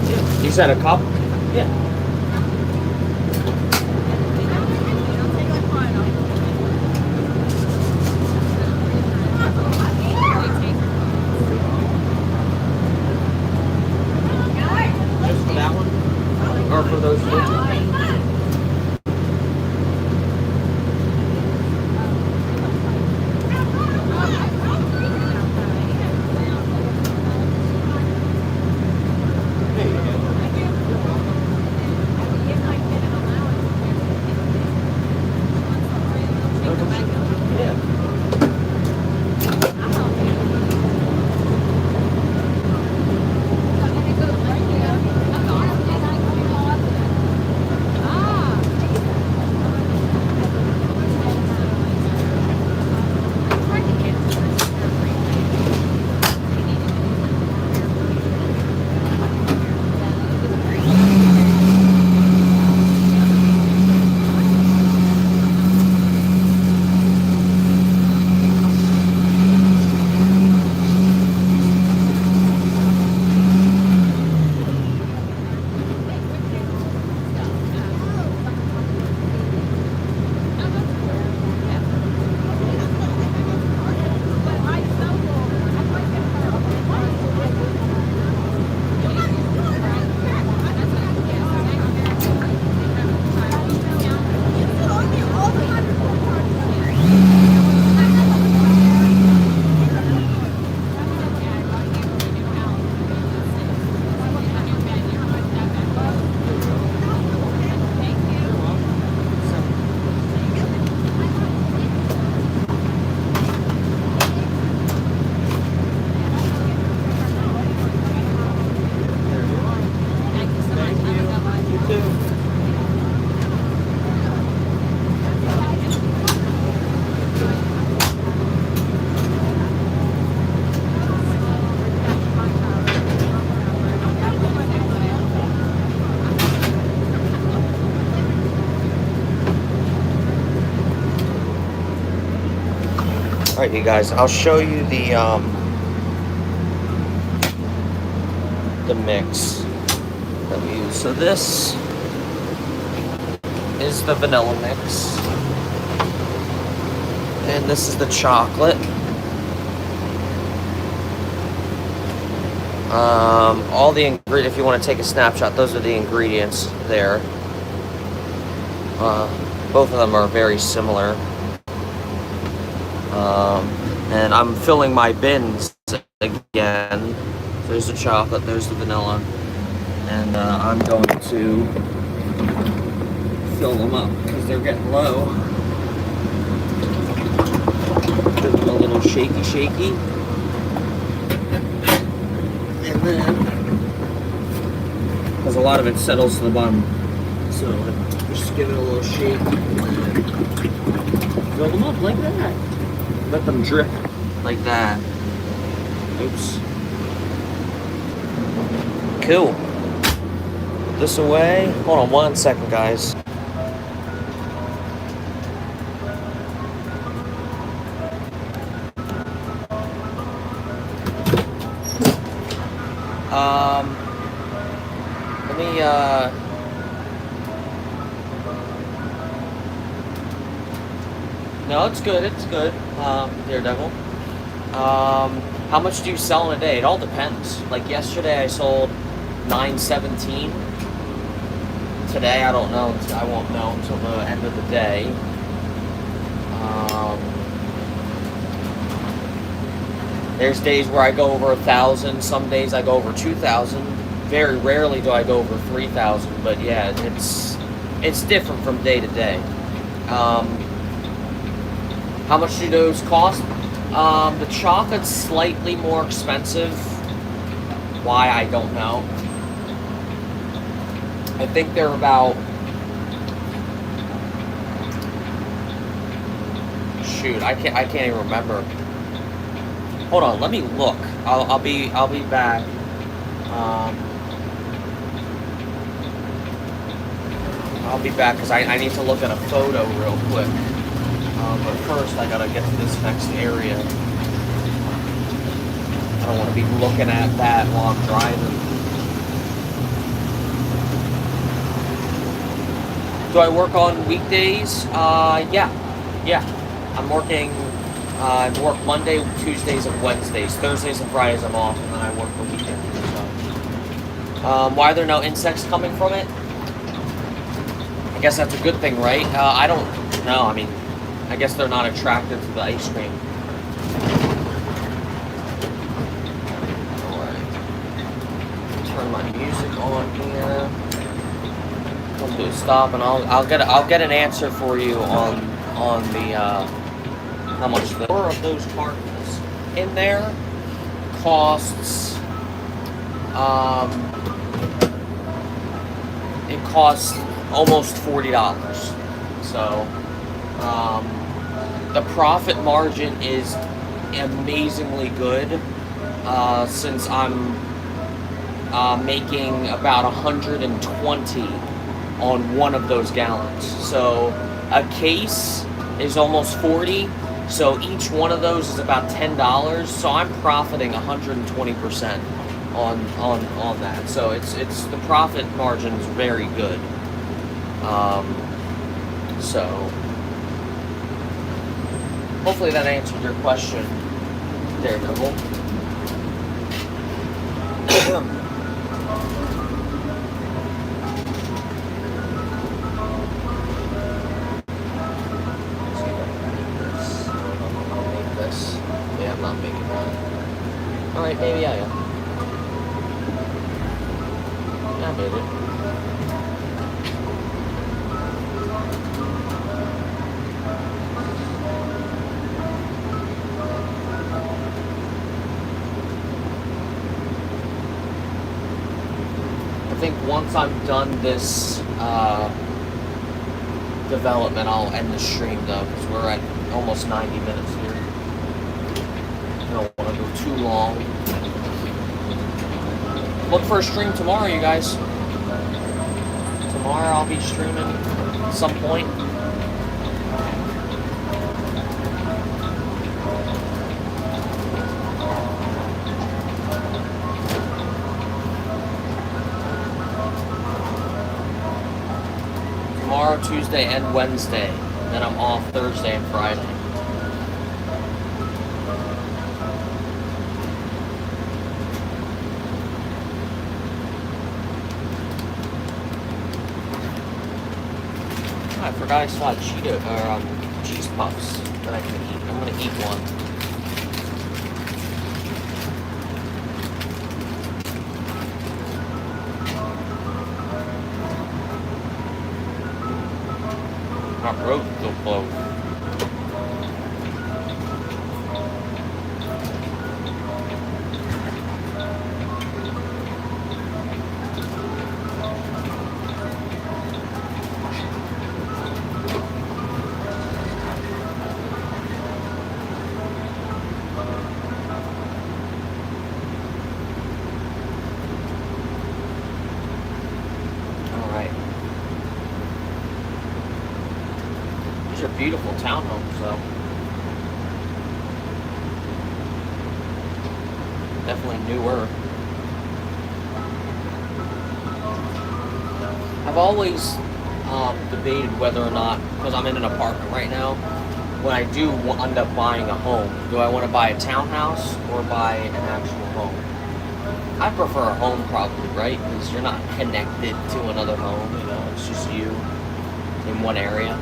Yeah. You said a cup? Yeah. Or for those two? Alright, you guys, I'll show you the mix that we use. So this is the vanilla mix, and this is the chocolate. All the ingredients, if you want to take a snapshot, those are the ingredients there. Both of them are very similar. And I'm filling my bins again. There's the chocolate, there's the vanilla, and I'm going to fill them up because they're getting low. Give them a little shaky. And then, because a lot of it settles to the bottom, so just give it a little shake. Fill them up like that. Let them drip like that. Oops. Cool. Put this away. Hold on 1 second, guys. Let me, no, it's good, Daredevil. How much do you sell in a day? It all depends. Like yesterday I sold 917. Today I don't know, I won't know until the end of the day. There's days where I go over 1,000, some days I go over 2,000. Very rarely do I go over 3,000, but yeah, it's different from day to day. How much do those cost? The chocolate's slightly more expensive. Why, I don't know. I think they're about, shoot, I can't even remember. Hold on, let me look. I'll be back. I'll be back because I need to look at a photo real quick. But first, I gotta get to this next area. I don't want to be looking at that while I'm driving. Do I work on weekdays? Yeah. I'm working. I work Monday, Tuesdays, and Wednesdays. Thursdays and Fridays I'm off, and then I work the weekend. So. Why are there no insects coming from it? I guess that's a good thing, right? I don't know. I mean, I guess they're not attracted to the ice cream. Alright. Turn my music on here. Come to a stop, and I'll get an answer for you on the how much the four of those cartons in there costs. It costs almost $40. So. The profit margin is amazingly good since I'm making about 120 on one of those gallons. So a case is almost 40, so each one of those is about $10. So I'm profiting 120% on that. So it's the profit margin is very good. So hopefully that answered your question, Daredevil. Yeah, I'm not making that. Alright, maybe I am. Yeah, I made it. I think once I'm done this development, I'll end the stream though, because we're at almost 90 minutes here. I don't want to go too long. Look for a stream tomorrow, you guys. Tomorrow I'll be streaming at some point. tomorrow, Tuesday, and Wednesday. Then I'm off Thursday and Friday. I forgot I still had cheese puffs that I can eat. I'm gonna eat one. My throat's still closed. These are beautiful townhomes, though. Definitely newer. I've always debated whether or not, because I'm in an apartment right now, when I do end up buying a home, do I want to buy a townhouse or buy an actual home? I prefer a home probably, right? Because you're not connected to another home, you know, it's just you in one area.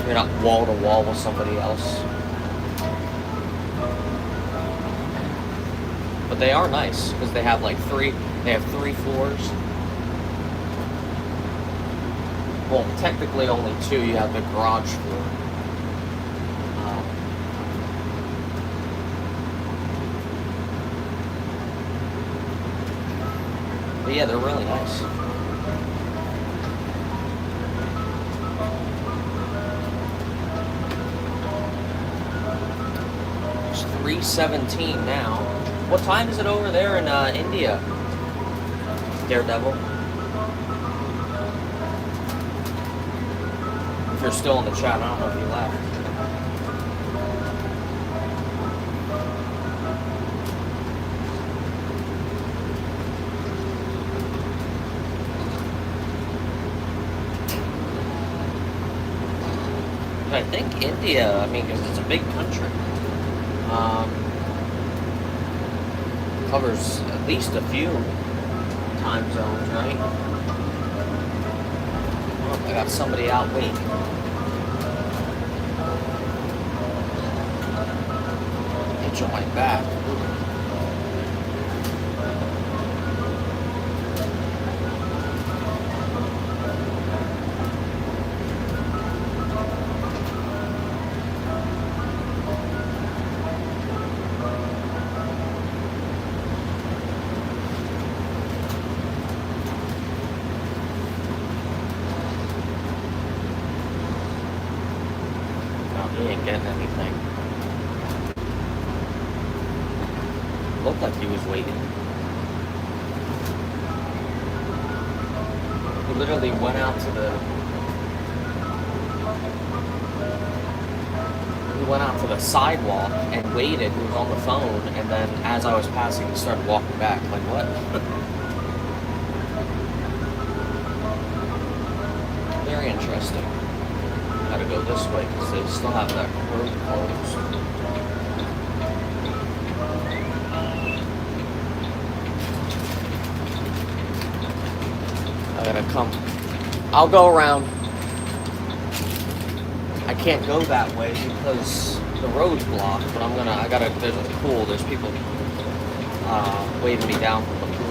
You're not wall to wall with somebody else. But they are nice because they have like three floors. Well, technically only two. You have the garage floor. But yeah, they're really nice. It's 3:17 now. What time is it over there in India? Daredevil. If you're still in the chat, I don't know if you left. I think India, I mean, because it's a big country, covers at least a few time zones, right? Oh, I got somebody out waiting. Itch on my back. He ain't getting anything. Looked like he was waiting. He literally went out to the sidewalk and waited. He was on the phone, and then as I was passing, he started walking back. Like, what? Very interesting. Gotta go this way because they still have that road closed. I gotta come. I'll go around. I can't go that way because the road's blocked, but there's a pool, there's people waving me down from the pool.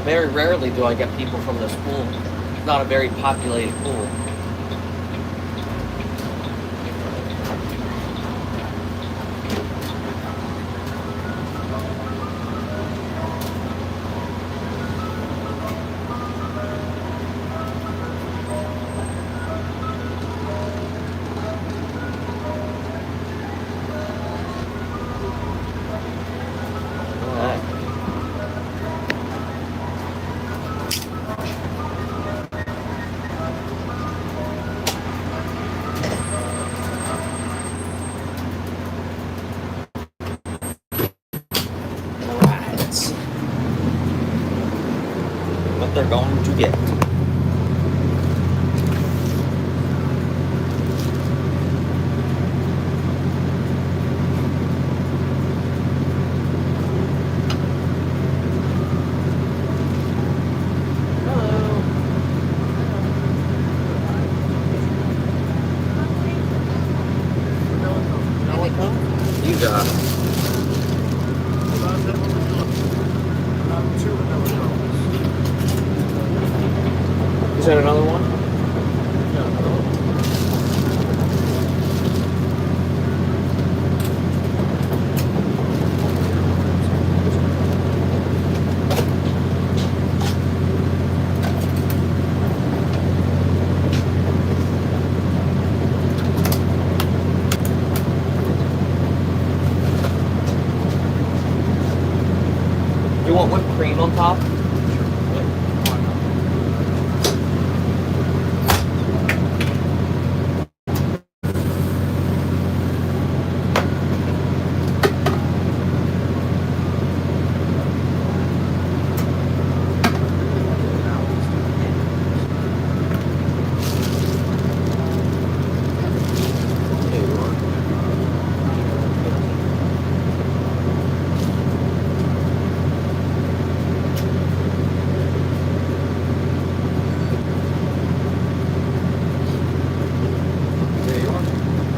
Very rarely do I get people from this pool. It's not a very populated pool. they're going to get. You got it. Is that another one? You want whipped cream on top?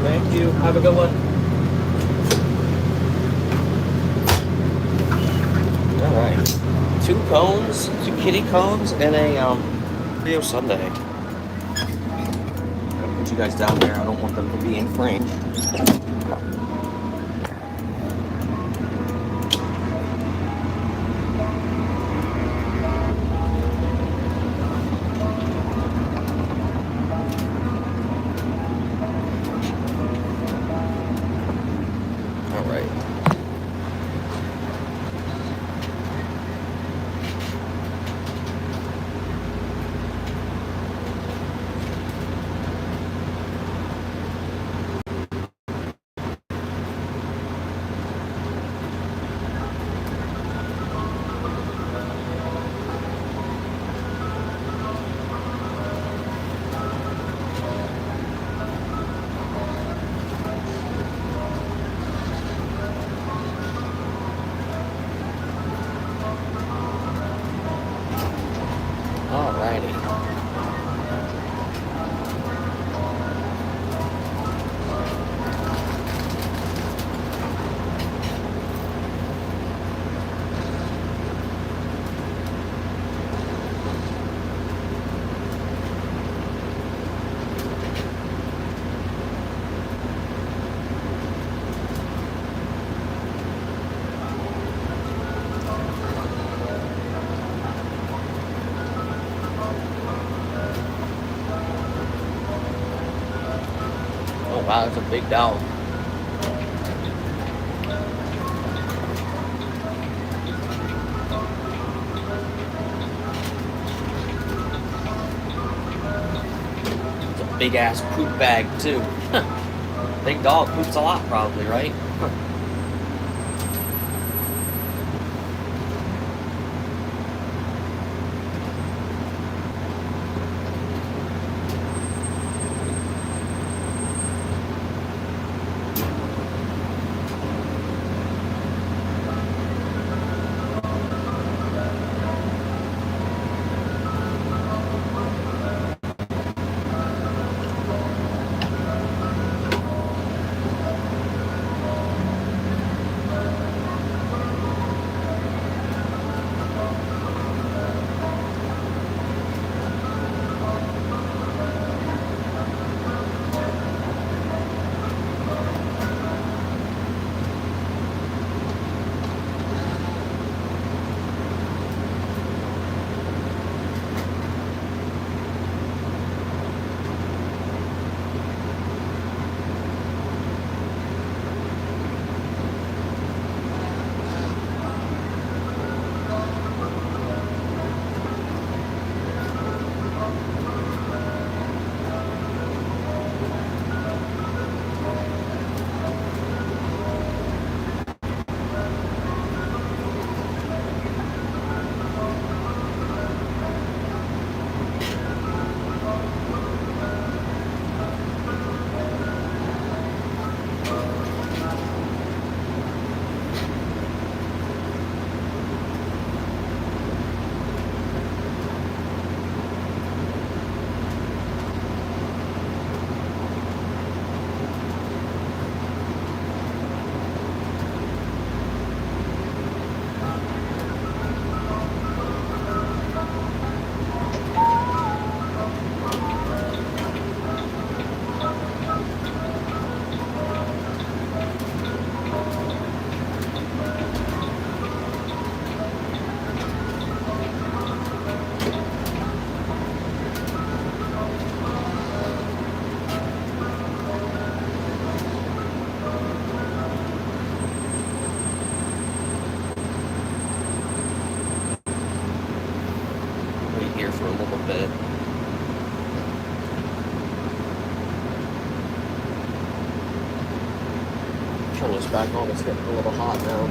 Thank you. Have a good one. All right. 2 cones, 2 kitty cones, and a Rio Sunday. I'll put you guys down there. I don't want them to be in frame. All right. Alrighty. Oh wow, that's a big dog. It's a big ass poop bag too. Big dog poops a lot probably, right? little bit. Turn this back on. It's getting a little hot now.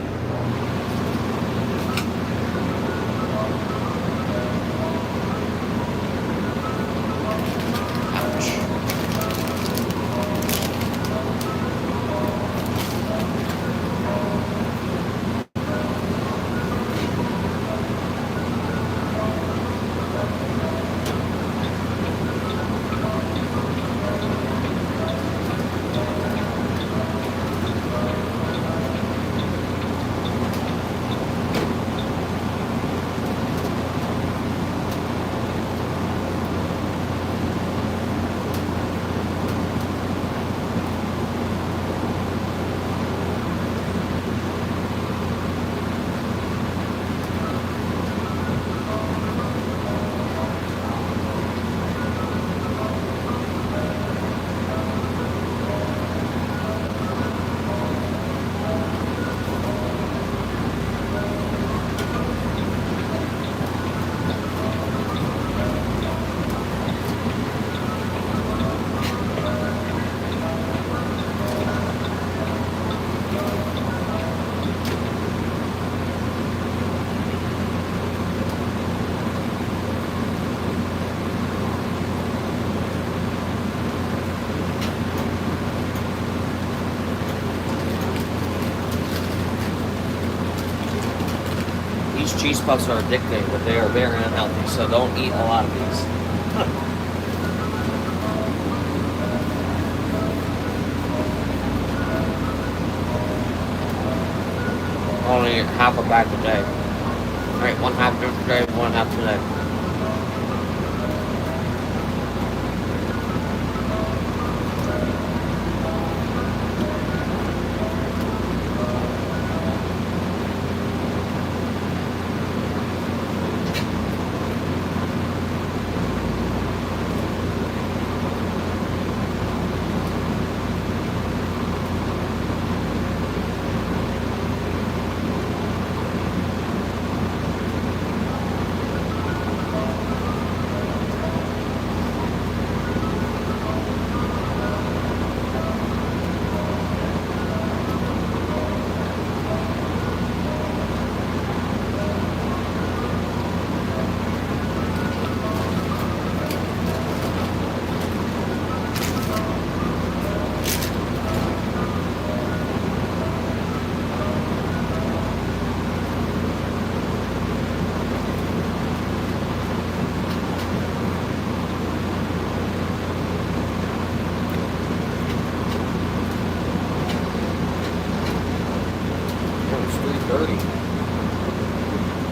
These cheese puffs are addicting, but they are very unhealthy, so don't eat a lot of these. Only half a bag a day. Alright, one half today, one half today.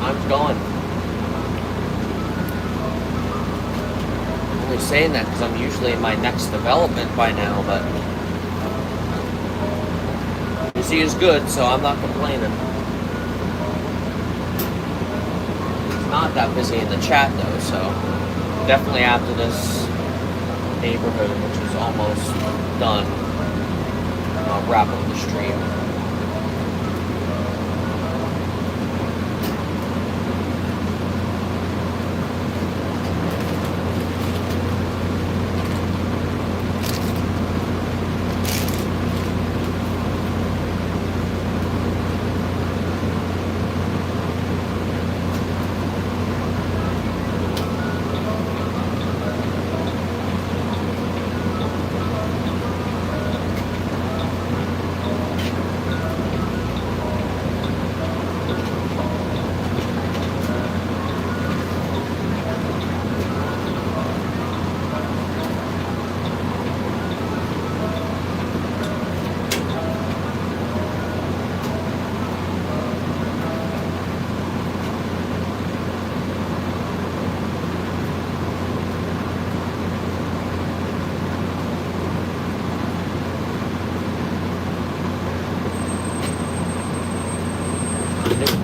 Time's gone. I'm only saying that because I'm usually in my next development by now, but busy is good, so I'm not complaining. It's not that busy in the chat though, so definitely after this neighborhood, which is almost done, I'll wrap up the stream.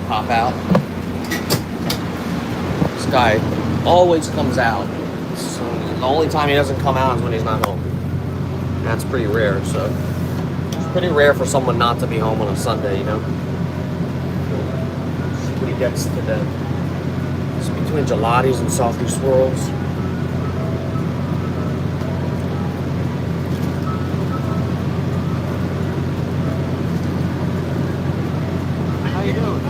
Pop out. This guy always comes out. So the only time he doesn't come out is when he's not home. That's pretty rare, so it's pretty rare for someone not to be home on a Sunday, you know? See what he gets today. It's between looking into lattes and Softee swirls. How you doing?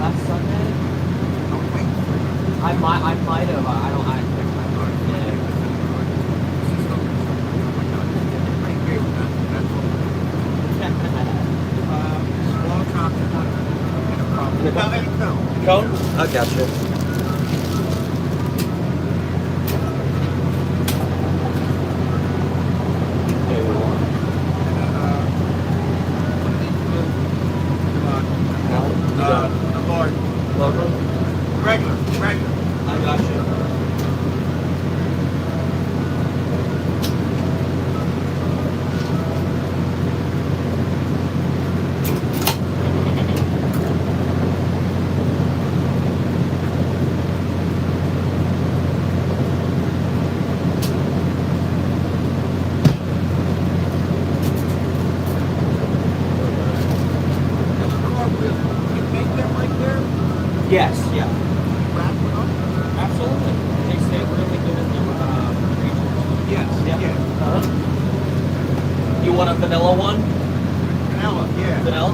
Last Sunday? I might have. I don't. I think I Cone? I got you. Regular. I got you. Yes, yeah. Absolutely. They stay really good in their creatures. Yes, yeah. Uh-huh. You want a vanilla one? Vanilla, yeah. Vanilla?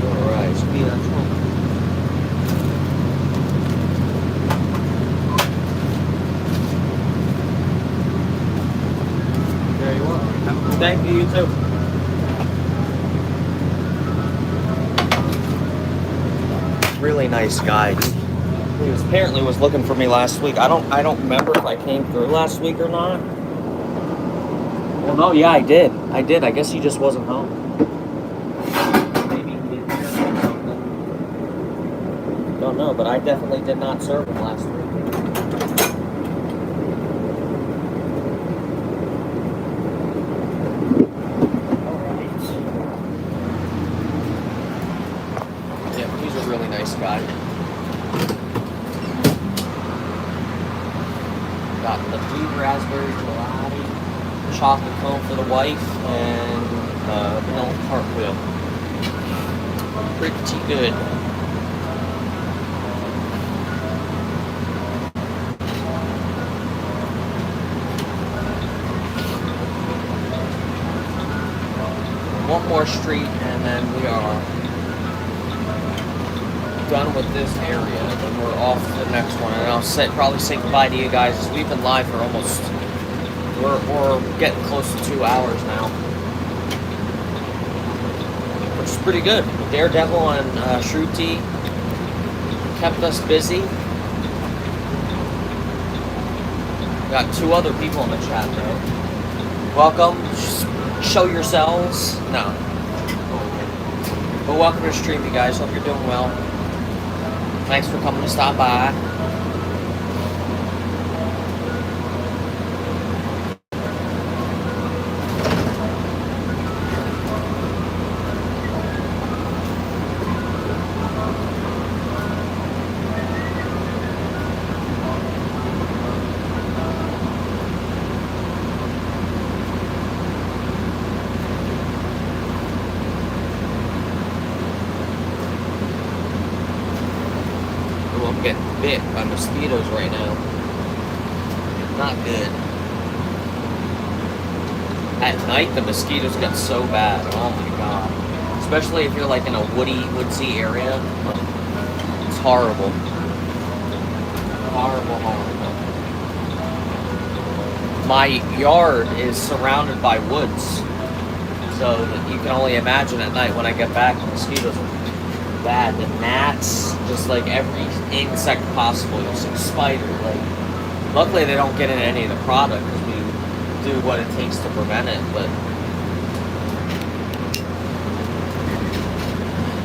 Alright, speed on 12. There you are. Thank you, you too. Really nice guy. He was apparently was looking for me last week. I don't remember if I came through last week or not. Well, no, yeah, I did. I guess he just wasn't home. Maybe he didn't hear or something. Don't know, but I definitely did not serve him last week. Yeah, he's a really nice guy. Got the blue raspberry gelati, chocolate cone for the wife, and vanilla cartwheel. Pretty good. One more street, and then we are done with this area, and we're off to the next one. And I'll probably say goodbye to you guys. We've been live for almost, we're getting close to 2 hours now, which is pretty good. Daredevil and Shruti kept us busy. Got 2 other people in the chat though. Welcome. Show yourselves. No. But welcome to the stream, you guys. Hope you're doing well. Thanks for coming to stop by. I'm getting bit by mosquitoes right now. Not good. At night, the mosquitoes get so bad. Oh my god. Especially if you're like in a woodsy area. It's horrible. Horrible. My yard is surrounded by woods. So that you can only imagine at night when I get back, the mosquitoes are bad. The gnats, just like every insect possible. You'll see spider. Like, luckily they don't get in any of the product because we do what it takes to prevent it. But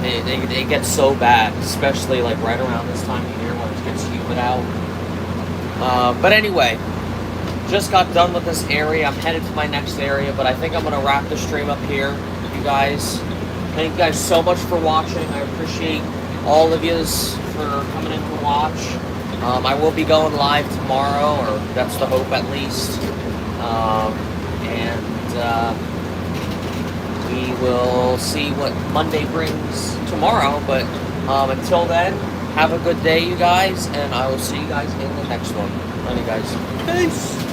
they get so bad, especially like right around this time of year when it gets humid out. But anyway, just got done with this area. I'm headed to my next area, but I think I'm gonna wrap the stream up here, you guys. Thank you guys so much for watching. I appreciate all of yous for coming in to watch. I will be going live tomorrow, or that's the hope at least. We will see what Monday brings tomorrow. But until then, have a good day, you guys, and I will see you guys in the next one. Love you guys. Peace.